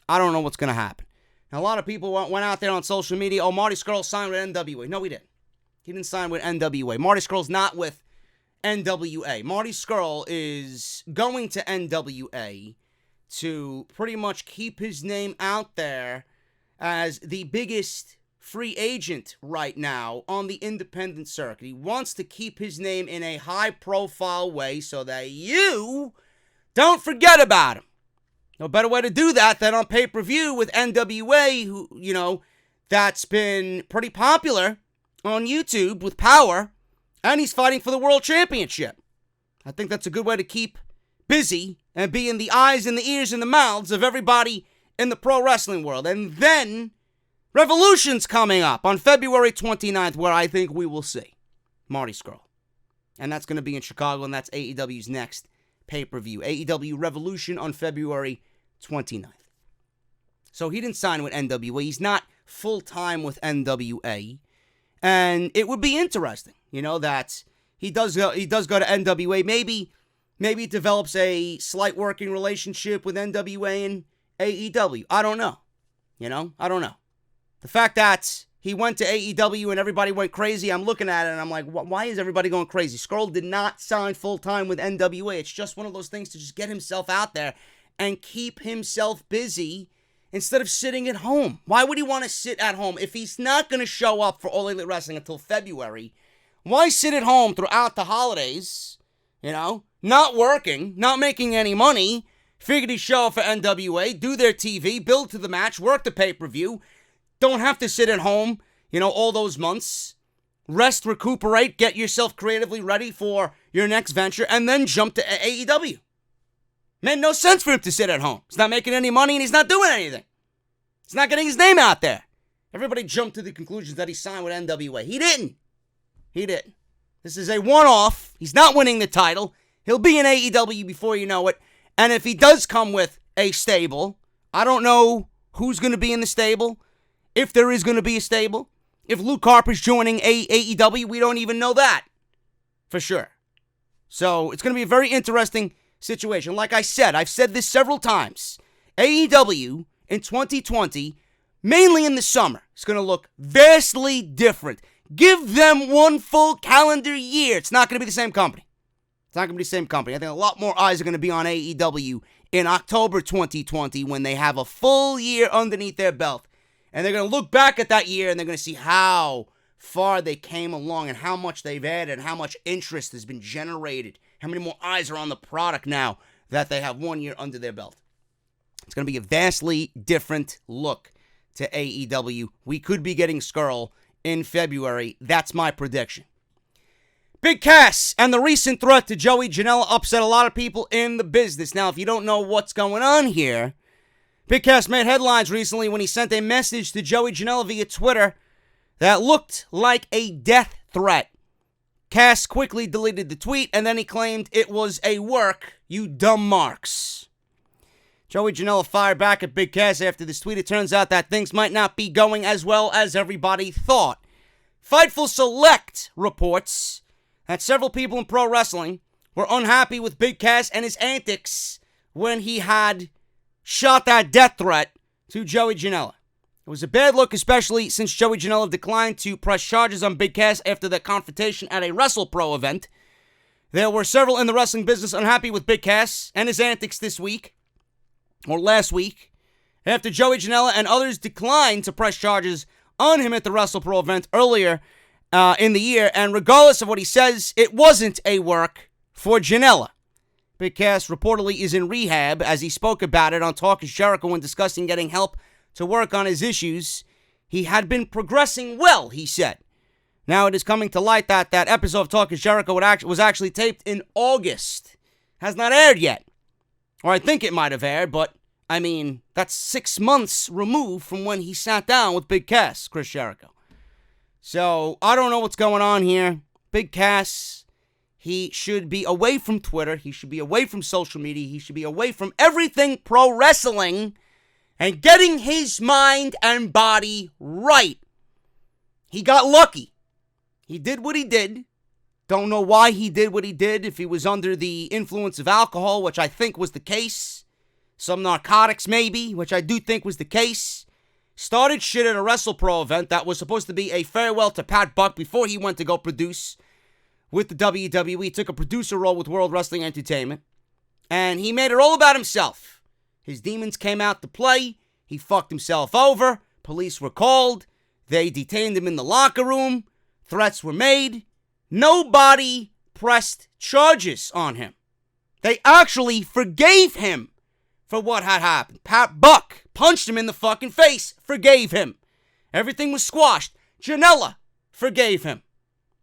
I don't know what's going to happen. Now, a lot of people went out there on social media, oh, Marty Scurll signed with NWA. No, he didn't. He didn't sign with NWA. Marty Scurll's not with NWA. Marty Scurll is going to NWA to pretty much keep his name out there as the biggest free agent right now on the independent circuit. He wants to keep his name in a high-profile way so that you don't forget about him. No better way to do that than on pay-per-view with NWA, who, that's been pretty popular on YouTube with Power, and he's fighting for the World Championship. I think that's a good way to keep busy and be in the eyes and the ears and the mouths of everybody in the pro wrestling world. And then Revolution's coming up on February 29th, where I think we will see Marty Scurll. And that's going to be in Chicago, and that's AEW's next pay-per-view. AEW Revolution on February 29th. So he didn't sign with NWA. He's not full-time with NWA. And it would be interesting, that he does go to NWA. Maybe it develops a slight working relationship with NWA and AEW. I don't know. I don't know. The fact that he went to AEW and everybody went crazy, I'm looking at it and I'm like, why is everybody going crazy? Scurll did not sign full-time with NWA. It's just one of those things to just get himself out there and keep himself busy instead of sitting at home. Why would he want to sit at home? If he's not going to show up for All Elite Wrestling until February, why sit at home throughout the holidays, not working, not making any money? Figured he'd show up for NWA, do their TV, build to the match, work the pay-per-view. Don't have to sit at home, all those months. Rest, recuperate, get yourself creatively ready for your next venture, and then jump to AEW. Made no sense for him to sit at home. He's not making any money, and he's not doing anything. He's not getting his name out there. Everybody jumped to the conclusions that he signed with NWA. He didn't. This is a one-off. He's not winning the title. He'll be in AEW before you know it. And if he does come with a stable, I don't know who's going to be in the stable. If there is going to be a stable. If Luke Harper's joining AEW, we don't even know that for sure. So it's going to be a very interesting situation. Like I said, I've said this several times. AEW in 2020, mainly in the summer, is going to look vastly different. Give them one full calendar year. It's not going to be the same company. It's not going to be the same company. I think a lot more eyes are going to be on AEW in October 2020 when they have a full year underneath their belt. And they're going to look back at that year and they're going to see how far they came along and how much they've added and how much interest has been generated. How many more eyes are on the product now that they have 1 year under their belt. It's going to be a vastly different look to AEW. We could be getting Scurll in February. That's my prediction. Big Cass and the recent threat to Joey Janela upset a lot of people in the business. Now, if you don't know what's going on here, Big Cass made headlines recently when he sent a message to Joey Janela via Twitter that looked like a death threat. Cass quickly deleted the tweet, and then he claimed it was a work, you dumb marks. Joey Janela fired back at Big Cass after this tweet. It turns out that things might not be going as well as everybody thought. Fightful Select reports that several people in pro wrestling were unhappy with Big Cass and his antics when he had shot that death threat to Joey Janela. It was a bad look, especially since Joey Janela declined to press charges on Big Cass after the confrontation at a WrestlePro event. There were several in the wrestling business unhappy with Big Cass and his antics this week, or last week, after Joey Janela and others declined to press charges on him at the WrestlePro event earlier in the year. And regardless of what he says, it wasn't a work for Janela. Big Cass reportedly is in rehab, as he spoke about it on Talk is Jericho when discussing getting help to work on his issues. He had been progressing well, he said. Now it is coming to light that that episode of Talk is Jericho was actually taped in August. Has not aired yet. Or I think it might have aired, but, I mean, that's 6 months removed from when he sat down with Big Cass, Chris Jericho. So, I don't know what's going on here. Big Cass, he should be away from Twitter. He should be away from social media. He should be away from everything pro wrestling and getting his mind and body right. He got lucky. He did what he did. Don't know why he did what he did. If he was under the influence of alcohol, which I think was the case. Some narcotics maybe, which I do think was the case. Started shit at a WrestlePro event that was supposed to be a farewell to Pat Buck before he went to go produce with the WWE. Took a producer role with World Wrestling Entertainment. And he made it all about himself. His demons came out to play. He fucked himself over. Police were called. They detained him in the locker room. Threats were made. Nobody pressed charges on him. They actually forgave him for what had happened. Pat Buck punched him in the fucking face. Forgave him. Everything was squashed. Janela forgave him.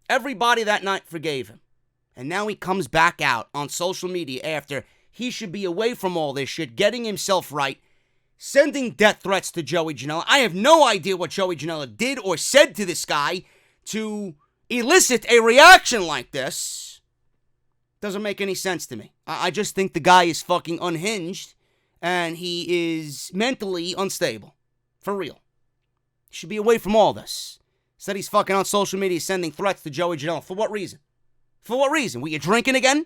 Everybody that night forgave him. And now he comes back out on social media after he should be away from all this shit, getting himself right, sending death threats to Joey Janela. I have no idea what Joey Janela did or said to this guy to elicit a reaction like this. Doesn't make any sense to me. I just think the guy is fucking unhinged and he is mentally unstable. For real. He should be away from all this. Said he's fucking on social media sending threats to Joey Janela. For what reason? For what reason? Were you drinking again?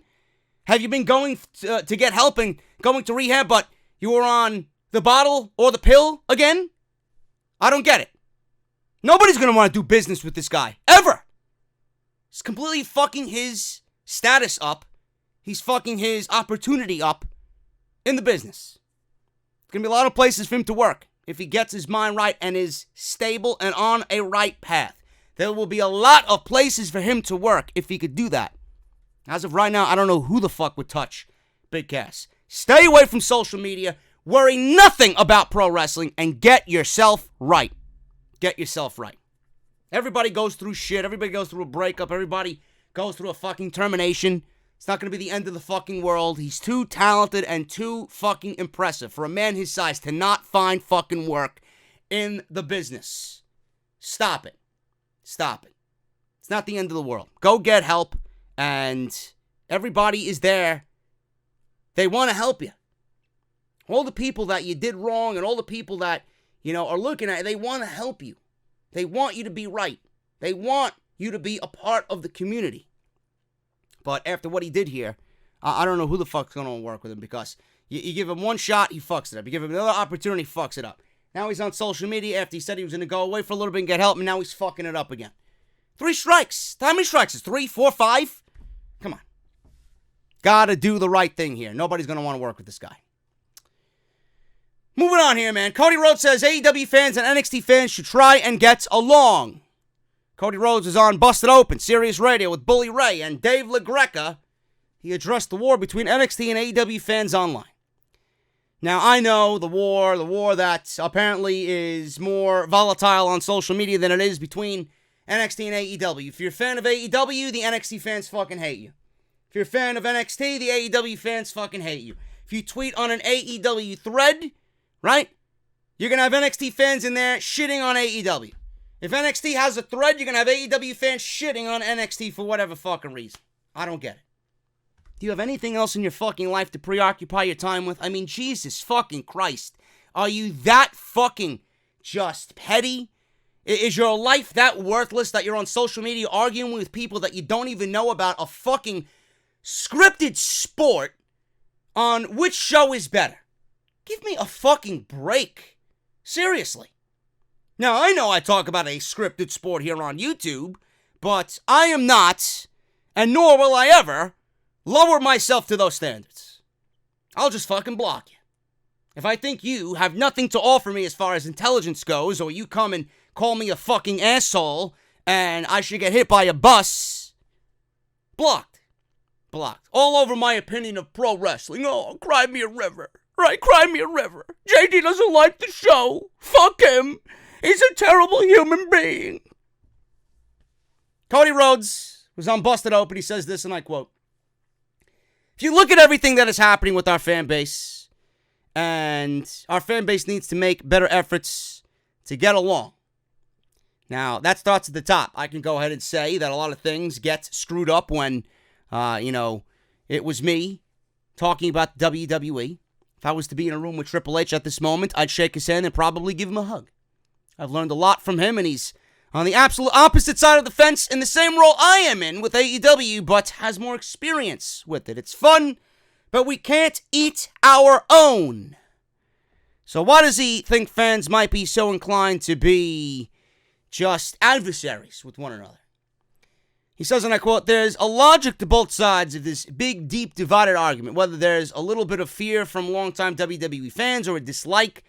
Have you been going to get help and going to rehab, but you were on the bottle or the pill again? I don't get it. Nobody's going to want to do business with this guy. Ever. He's completely fucking his status up. He's fucking his opportunity up in the business. There's going to be a lot of places for him to work if he gets his mind right and is stable and on a right path. There will be a lot of places for him to work if he could do that. As of right now, I don't know who the fuck would touch Big Cass. Stay away from social media. Worry nothing about pro wrestling and get yourself right. Get yourself right. Everybody goes through shit. Everybody goes through a breakup. Everybody goes through a fucking termination. It's not going to be the end of the fucking world. He's too talented and too fucking impressive for a man his size to not find fucking work in the business. Stop it. Stop it. It's not the end of the world. Go get help. And everybody is there. They want to help you. All the people that you did wrong and all the people that, you know, are looking at you, they want to help you. They want you to be right. They want you to be a part of the community. But after what he did here, I don't know who the fuck's going to work with him, because you give him one shot, he fucks it up. You give him another opportunity, he fucks it up. Now he's on social media after he said he was going to go away for a little bit and get help, and now he's fucking it up again. 3 strikes. How many strikes is 3, 4, 5? Come on. Gotta do the right thing here. Nobody's going to want to work with this guy. Moving on here, man. Cody Rhodes says AEW fans and NXT fans should try and get along. Cody Rhodes was on Busted Open, Sirius Radio with Bully Ray and Dave LaGreca. He addressed the war between NXT and AEW fans online. Now, I know the war that apparently is more volatile on social media than it is between NXT and AEW. If you're a fan of AEW, the NXT fans fucking hate you. If you're a fan of NXT, the AEW fans fucking hate you. If you tweet on an AEW thread, right, you're going to have NXT fans in there shitting on AEW. If NXT has a thread, you're going to have AEW fans shitting on NXT for whatever fucking reason. I don't get it. Do you have anything else in your fucking life to preoccupy your time with? I mean, Jesus fucking Christ. Are you that fucking just petty? Is your life that worthless that you're on social media arguing with people that you don't even know about a fucking scripted sport on which show is better? Give me a fucking break. Seriously. Now, I know I talk about a scripted sport here on YouTube, but I am not, and nor will I ever, lower myself to those standards. I'll just fucking block you. If I think you have nothing to offer me as far as intelligence goes, or you come and call me a fucking asshole and I should get hit by a bus, blocked. All over my opinion of pro wrestling. Oh, cry me a river. Right, cry me a river. JD doesn't like the show. Fuck him. He's a terrible human being. Cody Rhodes was on Busted Open. He says this, and I quote, "If you look at everything that is happening with our fan base, and our fan base needs to make better efforts to get along." Now, that starts at the top. I can go ahead and say that a lot of things get screwed up when, it was me talking about WWE. If I was to be in a room with Triple H at this moment, I'd shake his hand and probably give him a hug. I've learned a lot from him, and he's on the absolute opposite side of the fence in the same role I am in with AEW, but has more experience with it. It's fun, but we can't eat our own. So why does he think fans might be so inclined to be just adversaries with one another? He says, and I quote, "There's a logic to both sides of this big, deep, divided argument, whether there's a little bit of fear from longtime WWE fans or a dislike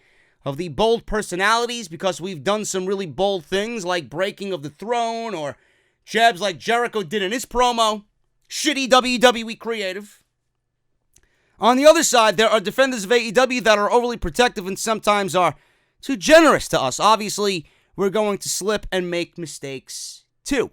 of the bold personalities because we've done some really bold things like breaking of the throne or jabs like Jericho did in his promo. Shitty WWE creative. On the other side, there are defenders of AEW that are overly protective and sometimes are too generous to us. Obviously, we're going to slip and make mistakes too."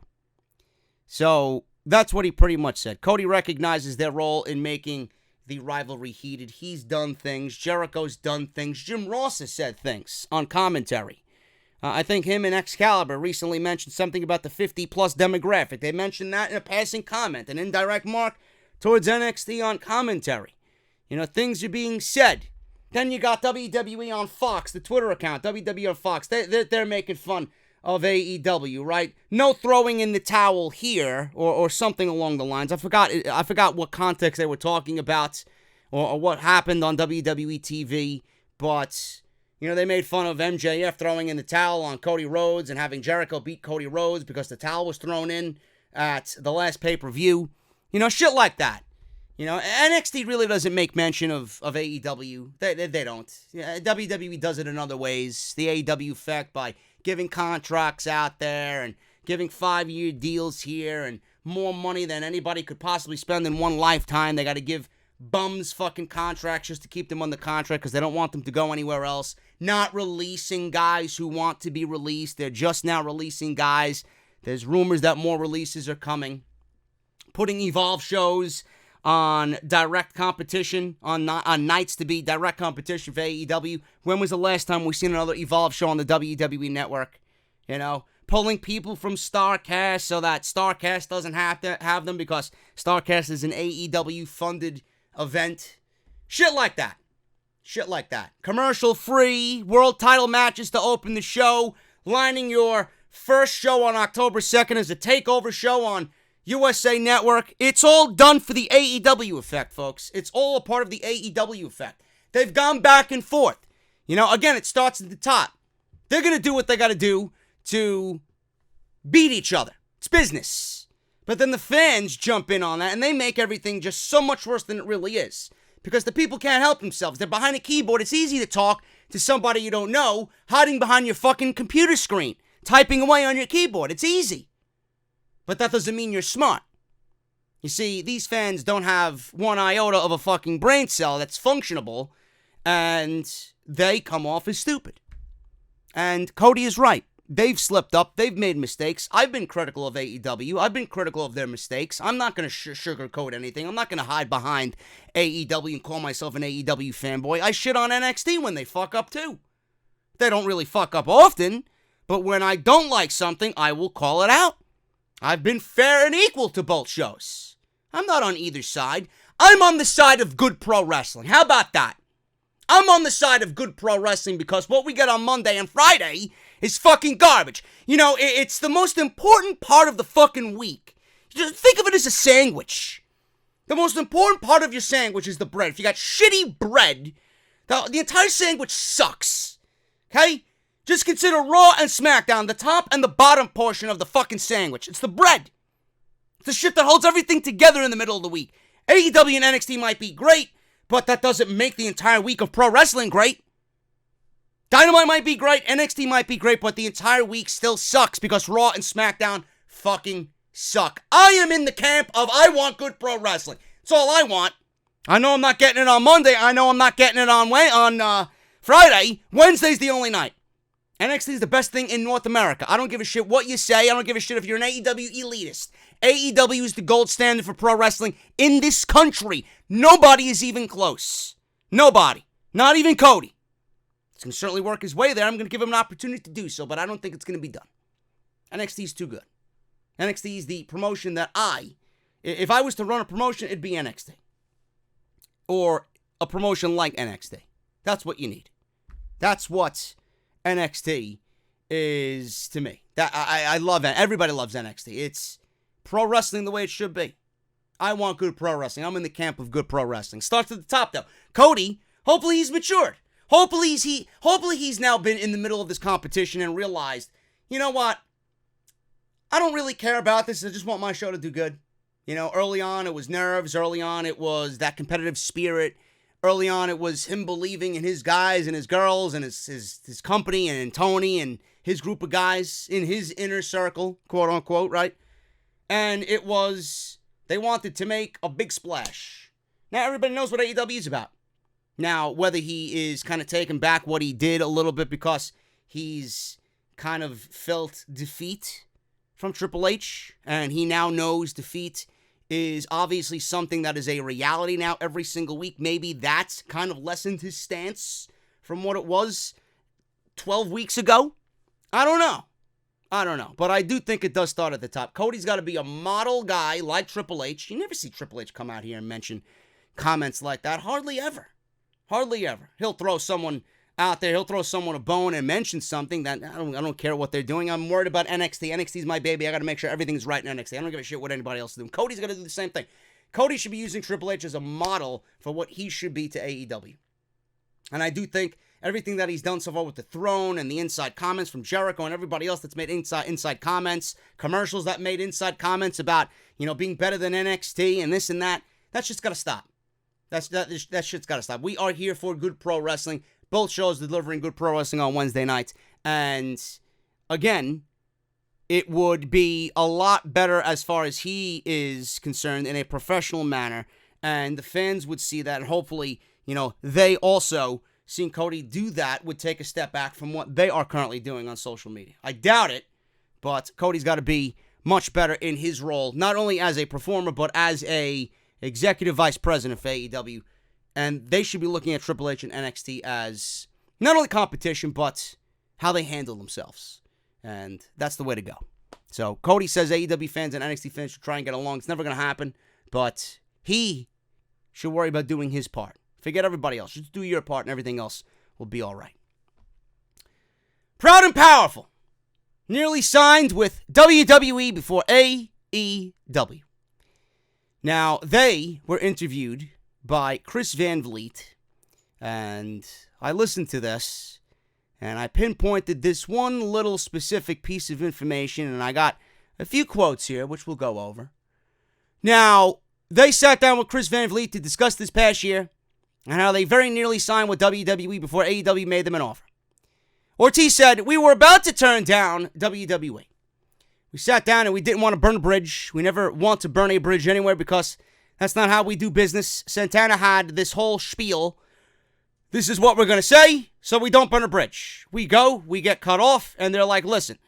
So that's what he pretty much said. Cody recognizes their role in making the rivalry heated. He's done things. Jericho's done things. Jim Ross has said things on commentary. I think him and Excalibur recently mentioned something about the 50-plus demographic. They mentioned that in a passing comment, an indirect mark towards NXT on commentary. Things are being said. Then you got WWE on Fox, the Twitter account, WWE on Fox. They're making fun of AEW, right? No throwing in the towel here, or something along the lines. I forgot what context they were talking about, or what happened on WWE TV, but, they made fun of MJF throwing in the towel on Cody Rhodes and having Jericho beat Cody Rhodes because the towel was thrown in at the last pay-per-view. Shit like that. NXT really doesn't make mention of AEW. They don't. WWE does it in other ways. The AEW effect by giving contracts out there and giving 5-year deals here and more money than anybody could possibly spend in one lifetime. They got to give bums fucking contracts just to keep them on the contract because they don't want them to go anywhere else. Not releasing guys who want to be released. They're just now releasing guys. There's rumors that more releases are coming. Putting Evolve shows on direct competition, on nights to be direct competition for AEW. When was the last time we seen another Evolve show on the WWE Network? Pulling people from StarCast so that StarCast doesn't have to have them because StarCast is an AEW-funded event. Shit like that. Commercial-free world title matches to open the show. Lining your first show on October 2nd as a takeover show on USA Network. It's all done for the AEW effect, folks. It's all a part of the AEW effect. They've gone back and forth. Again, it starts at the top. They're going to do what they got to do to beat each other. It's business. But then the fans jump in on that, and they make everything just so much worse than it really is. Because the people can't help themselves. They're behind a keyboard. It's easy to talk to somebody you don't know, hiding behind your fucking computer screen, typing away on your keyboard. It's easy. But that doesn't mean you're smart. You see, these fans don't have one iota of a fucking brain cell that's functionable, and they come off as stupid. And Cody is right. They've slipped up. They've made mistakes. I've been critical of AEW. I've been critical of their mistakes. I'm not going to sugarcoat anything. I'm not going to hide behind AEW and call myself an AEW fanboy. I shit on NXT when they fuck up, too. They don't really fuck up often, but when I don't like something, I will call it out. I've been fair and equal to both shows. I'm not on either side. I'm on the side of good pro wrestling. How about that? I'm on the side of good pro wrestling because what we get on Monday and Friday is fucking garbage. It's the most important part of the fucking week. Just think of it as a sandwich. The most important part of your sandwich is the bread. If you got shitty bread, the entire sandwich sucks. Okay? Just consider Raw and SmackDown the top and the bottom portion of the fucking sandwich. It's the bread. It's the shit that holds everything together in the middle of the week. AEW and NXT might be great, but that doesn't make the entire week of pro wrestling great. Dynamite might be great, NXT might be great, but the entire week still sucks because Raw and SmackDown fucking suck. I am in the camp of I want good pro wrestling. That's all I want. I know I'm not getting it on Monday. I know I'm not getting it on Friday. Wednesday's the only night. NXT is the best thing in North America. I don't give a shit what you say. I don't give a shit if you're an AEW elitist. AEW is the gold standard for pro wrestling in this country. Nobody is even close. Nobody. Not even Cody. He can certainly work his way there. I'm going to give him an opportunity to do so, but I don't think it's going to be done. NXT is too good. NXT is the promotion that if I was to run a promotion, it'd be NXT. Or a promotion like NXT. That's what you need. That's what NXT is to me. I love it. Everybody loves NXT. It's pro wrestling the way it should be. I want good pro wrestling. I'm in the camp of good pro wrestling. Starts at the top, though. Cody, hopefully he's matured. Hopefully he's now been in the middle of this competition and realized, you know what? I don't really care about this. I just want my show to do good. You know, early on it was nerves. Early on it was that competitive spirit. Early on it was him believing in his guys and his girls and his company and in Tony and his group of guys in his inner circle, quote unquote, right? And it was, they wanted to make a big splash. Now everybody knows what AEW is about. Now, whether he is kind of taking back what he did a little bit because he's kind of felt defeat from Triple H, and he now knows defeat is obviously something that is a reality now every single week. Maybe that's kind of lessened his stance from what it was 12 weeks ago. I don't know. But I do think it does start at the top. Cody's got to be a model guy like Triple H. You never see Triple H come out here and mention comments like that. Hardly ever. He'll throw someone out there. He'll throw someone a bone and mention something that I don't care what they're doing. I'm worried about NXT. NXT's my baby. I got to make sure everything's right in NXT. I don't give a shit what anybody else is doing. Cody's got to do the same thing. Cody should be using Triple H as a model for what he should be to AEW. And I do think everything that he's done so far with the Throne and the inside comments from Jericho and everybody else that's made inside comments, commercials that made inside comments about, you know, being better than NXT and this and that, that's just got to stop. That shit's got to stop. We are here for good pro wrestling. Both shows delivering good pro wrestling on Wednesday nights. And again, it would be a lot better as far as he is concerned in a professional manner. And the fans would see that. And hopefully, you know, they also, seeing Cody do that, would take a step back from what they are currently doing on social media. I doubt it, but Cody's got to be much better in his role, not only as a performer, but as a executive vice president for AEW, and they should be looking at Triple H and NXT as not only competition, but how they handle themselves, and that's the way to go. So Cody says AEW fans and NXT fans should try and get along. It's never going to happen, but he should worry about doing his part. Forget everybody else. Just do your part, and everything else will be all right. Proud and Powerful nearly signed with WWE before AEW. Now, they were interviewed by Chris Van Vliet, and I listened to this, and I pinpointed this one little specific piece of information, and I got a few quotes here, which we'll go over. Now, they sat down with Chris Van Vliet to discuss this past year, and how they very nearly signed with WWE before AEW made them an offer. Ortiz said, "We were about to turn down WWE. We sat down and we didn't want to burn a bridge. We never want to burn a bridge anywhere because that's not how we do business. Santana had this whole spiel. This is what we're going to say, so we don't burn a bridge. We go, we get cut off, and they're like, listen,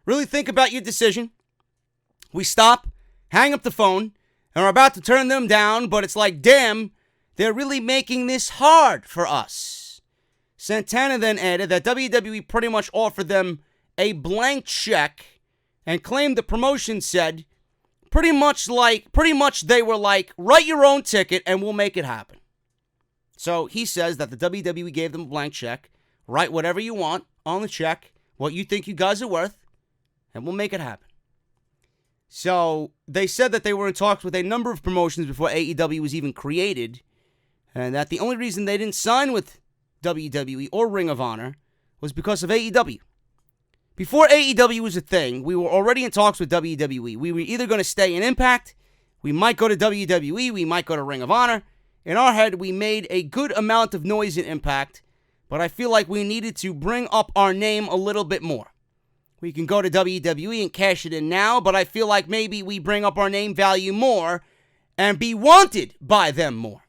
really think about your decision. We stop, hang up the phone, and we're about to turn them down, but it's like, damn, they're really making this hard for us." Santana then added that WWE pretty much offered them a blank check and claimed the promotion said pretty much they were like, write your own ticket and we'll make it happen. So he says that the WWE gave them a blank check, write whatever you want on the check, what you think you guys are worth, and we'll make it happen. So they said that they were in talks with a number of promotions before AEW was even created, and that the only reason they didn't sign with WWE or Ring of Honor was because of AEW. Before AEW was a thing, we were already in talks with WWE. We were either going to stay in Impact, we might go to WWE, we might go to Ring of Honor. In our head, we made a good amount of noise in Impact, but I feel like we needed to bring up our name a little bit more. We can go to WWE and cash it in now, but I feel like maybe we bring up our name value more and be wanted by them more.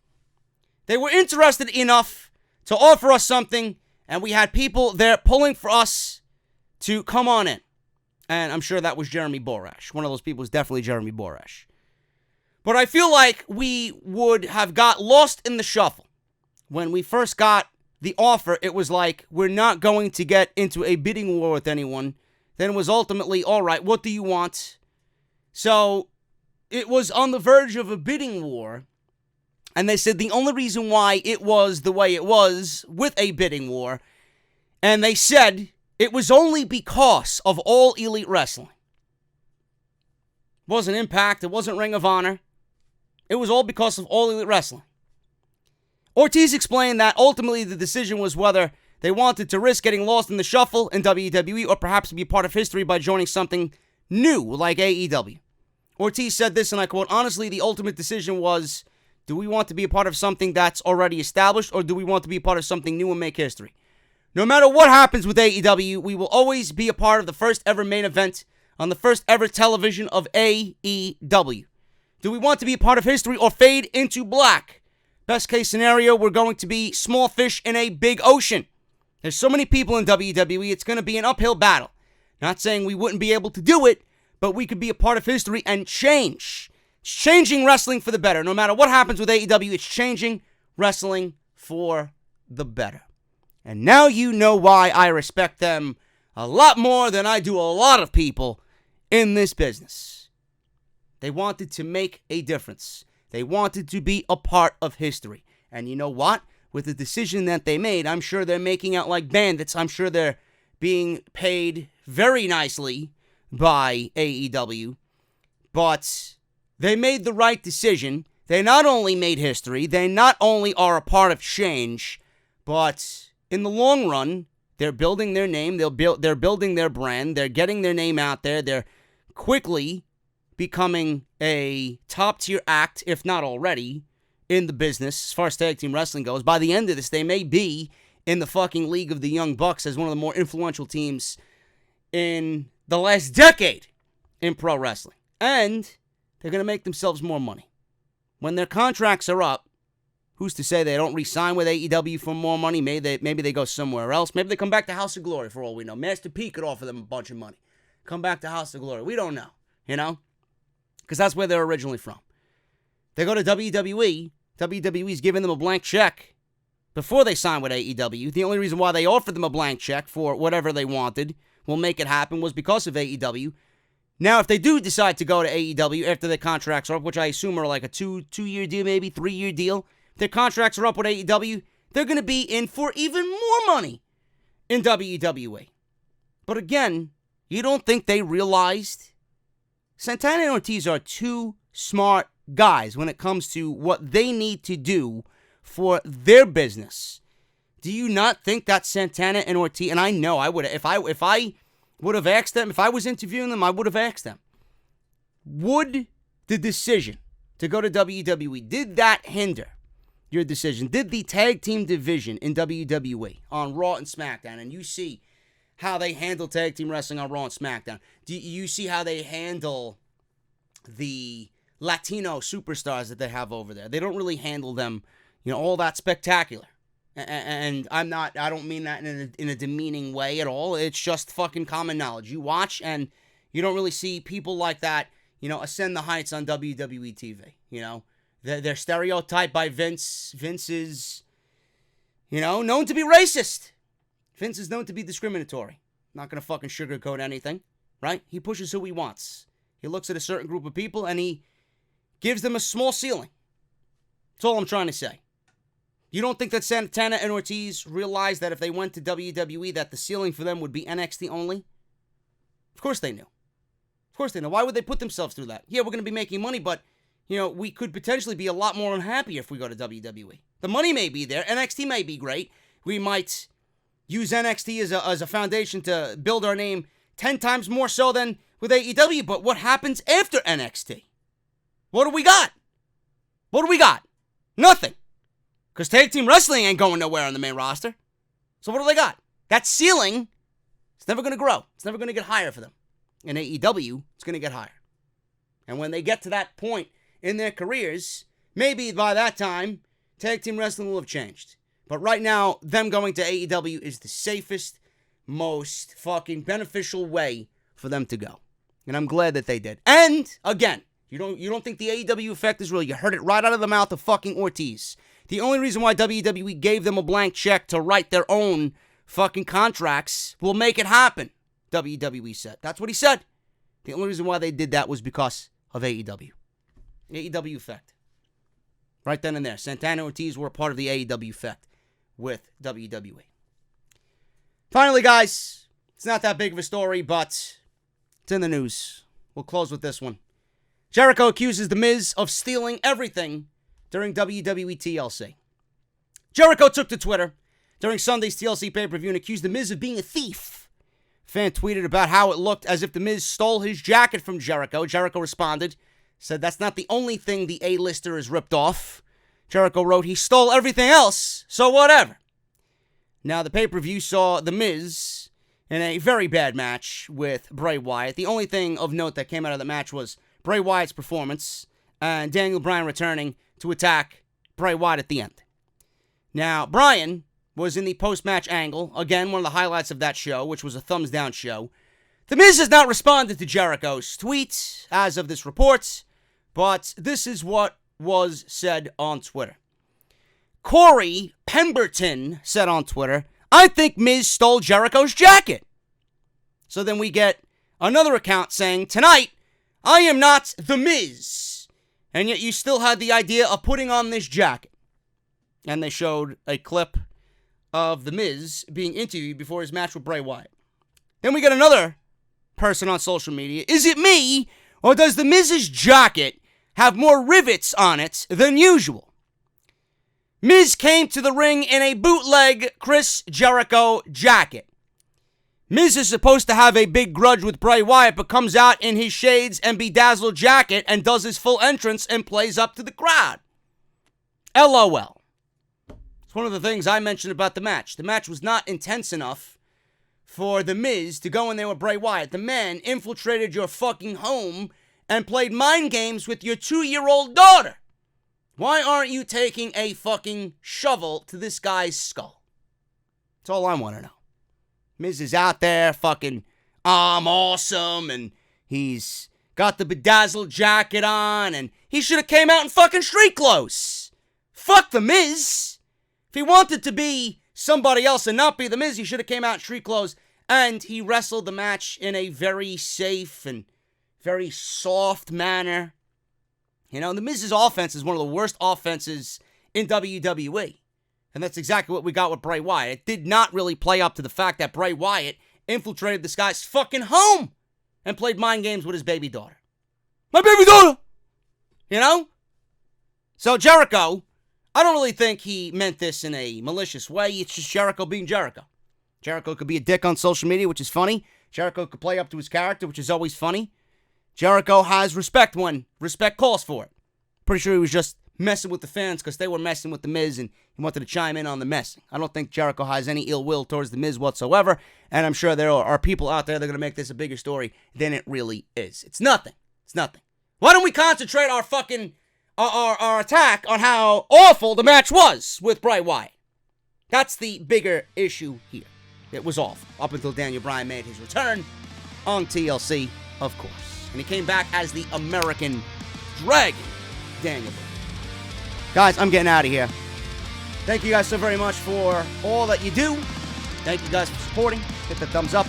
They were interested enough to offer us something, and we had people there pulling for us to come on in. And I'm sure that was Jeremy Borash. One of those people was definitely Jeremy Borash. But I feel like we would have got lost in the shuffle. When we first got the offer, it was like, we're not going to get into a bidding war with anyone. Then it was ultimately, all right, what do you want? So it was on the verge of a bidding war. And they said the only reason why it was the way it was with a bidding war, and they said it was only because of All Elite Wrestling. It wasn't Impact, it wasn't Ring of Honor. It was all because of All Elite Wrestling. Ortiz explained that ultimately the decision was whether they wanted to risk getting lost in the shuffle in WWE or perhaps be part of history by joining something new like AEW. Ortiz said this, and I quote, "Honestly, the ultimate decision was, do we want to be a part of something that's already established, or do we want to be a part of something new and make history? No matter what happens with AEW, we will always be a part of the first ever main event on the first ever television of AEW. Do we want to be a part of history or fade into black? Best case scenario, we're going to be small fish in a big ocean. There's so many people in WWE, it's going to be an uphill battle. Not saying we wouldn't be able to do it, but we could be a part of history and change. It's changing wrestling for the better. No matter what happens with AEW, it's changing wrestling for the better. And now you know why I respect them a lot more than I do a lot of people in this business. They wanted to make a difference. They wanted to be a part of history. And you know what? With the decision that they made, I'm sure they're making out like bandits. I'm sure they're being paid very nicely by AEW. But they made the right decision. They not only made history, they not only are a part of change, but in the long run, they're building their name, they're building their brand, they're getting their name out there, they're quickly becoming a top-tier act, if not already, in the business as far as tag team wrestling goes. By the end of this, they may be in the fucking League of the Young Bucks as one of the more influential teams in the last decade in pro wrestling. And they're going to make themselves more money. When their contracts are up, who's to say they don't re-sign with AEW for more money? Maybe they go somewhere else. Maybe they come back to House of Glory for all we know. Master P could offer them a bunch of money. Come back to House of Glory. We don't know, you know? Because that's where they're originally from. They go to WWE. WWE's giving them a blank check before they sign with AEW. The only reason why they offered them a blank check for whatever they wanted, will make it happen, was because of AEW. Now, if they do decide to go to AEW after their contracts are up, which I assume are like a two-year deal, maybe 3-year deal, if their contracts are up with AEW, they're going to be in for even more money in WWE. But again, you don't think they realized Santana and Ortiz are two smart guys when it comes to what they need to do for their business. Do you not think that Santana and Ortiz, and I know I would, if I would have asked them, if I was interviewing them, I would have asked them, would the decision to go to WWE, did that hinder your decision? Did the tag team division in WWE on Raw and SmackDown, and you see how they handle tag team wrestling on Raw and SmackDown, do you see how they handle the Latino superstars that they have over there? They don't really handle them, all that spectacular. And I don't mean that in a demeaning way at all. It's just fucking common knowledge. You watch and you don't really see people like that, ascend the heights on WWE TV. They're stereotyped by Vince. Vince is, known to be racist. Vince is known to be discriminatory. Not going to fucking sugarcoat anything, right? He pushes who he wants. He looks at a certain group of people and he gives them a small ceiling. That's all I'm trying to say. You don't think that Santana and Ortiz realized that if they went to WWE that the ceiling for them would be NXT only? Of course they knew. Of course they know. Why would they put themselves through that? Yeah, we're going to be making money, but, we could potentially be a lot more unhappy if we go to WWE. The money may be there. NXT may be great. We might use NXT as a foundation to build our name 10 times more so than with AEW, but what happens after NXT? What do we got? What do we got? Nothing. Because tag team wrestling ain't going nowhere on the main roster. So what do they got? That ceiling, it's never going to grow. It's never going to get higher for them. In AEW, it's going to get higher. And when they get to that point in their careers, maybe by that time, tag team wrestling will have changed. But right now, them going to AEW is the safest, most fucking beneficial way for them to go. And I'm glad that they did. And, again, you don't think the AEW effect is real. You heard it right out of the mouth of fucking Ortiz. The only reason why WWE gave them a blank check to write their own fucking contracts will make it happen, WWE said. That's what he said. The only reason why they did that was because of AEW. AEW effect. Right then and there. Santana and Ortiz were a part of the AEW effect with WWE. Finally, guys, it's not that big of a story, but it's in the news. We'll close with this one. Jericho accuses The Miz of stealing everything during WWE TLC. Jericho took to Twitter during Sunday's TLC pay-per-view and accused The Miz of being a thief. A fan tweeted about how it looked as if The Miz stole his jacket from Jericho. Jericho responded, said that's not the only thing the A-lister has ripped off. Jericho wrote, he stole everything else, so whatever. Now, the pay-per-view saw The Miz in a very bad match with Bray Wyatt. The only thing of note that came out of the match was Bray Wyatt's performance and Daniel Bryan returning to attack Bray Wyatt at the end. Now, Bryan was in the post-match angle. Again, one of the highlights of that show, which was a thumbs-down show. The Miz has not responded to Jericho's tweet as of this report, but this is what was said on Twitter. Corey Pemberton said on Twitter, I think Miz stole Jericho's jacket. So then we get another account saying, tonight, I am not The Miz. And yet you still had the idea of putting on this jacket. And they showed a clip of The Miz being interviewed before his match with Bray Wyatt. Then we get another person on social media. Is it me, or does The Miz's jacket have more rivets on it than usual? Miz came to the ring in a bootleg Chris Jericho jacket. Miz is supposed to have a big grudge with Bray Wyatt, but comes out in his shades and bedazzled jacket and does his full entrance and plays up to the crowd. LOL. It's one of the things I mentioned about the match. The match was not intense enough for The Miz to go in there with Bray Wyatt. The man infiltrated your fucking home and played mind games with your 2-year-old daughter. Why aren't you taking a fucking shovel to this guy's skull? That's all I want to know. Miz is out there fucking, I'm awesome, and he's got the bedazzled jacket on, and he should have came out in fucking street clothes. Fuck The Miz. If he wanted to be somebody else and not be The Miz, he should have came out in street clothes, and he wrestled the match in a very safe and very soft manner. You know, The Miz's offense is one of the worst offenses in WWE. And that's exactly what we got with Bray Wyatt. It did not really play up to the fact that Bray Wyatt infiltrated this guy's fucking home and played mind games with his baby daughter. My baby daughter! You know? So Jericho, I don't really think he meant this in a malicious way. It's just Jericho being Jericho. Jericho could be a dick on social media, which is funny. Jericho could play up to his character, which is always funny. Jericho has respect when respect calls for it. Pretty sure he was just messing with the fans because they were messing with The Miz and he wanted to chime in on the messing. I don't think Jericho has any ill will towards The Miz whatsoever, and I'm sure there are people out there that are going to make this a bigger story than it really is. It's nothing. It's nothing. Why don't we concentrate our fucking, our attack on how awful the match was with Bray Wyatt? That's the bigger issue here. It was awful up until Daniel Bryan made his return on TLC, of course. And he came back as the American Dragon, Daniel Bryan. Guys, I'm getting out of here. Thank you guys so very much for all that you do. Thank you guys for supporting. Hit the thumbs up.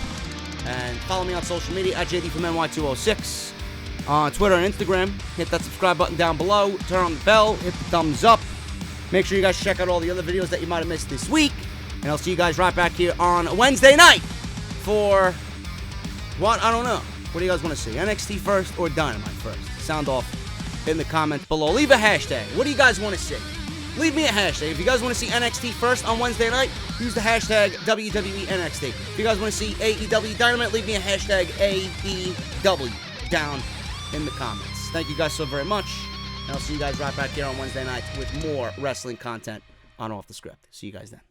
And follow me on social media at JD from NY206. On Twitter and Instagram. Hit that subscribe button down below. Turn on the bell. Hit the thumbs up. Make sure you guys check out all the other videos that you might have missed this week. And I'll see you guys right back here on Wednesday night for what? I don't know. What do you guys want to see? NXT first or Dynamite first? Sound off in the comments below. Leave a hashtag. What do you guys want to see? Leave me a hashtag. If you guys want to see NXT first on Wednesday night, use the hashtag WWE NXT. If you guys want to see AEW Dynamite, leave me a hashtag AEW down in the comments. Thank you guys so very much. And I'll see you guys right back here on Wednesday night with more wrestling content on Off the Script. See you guys then.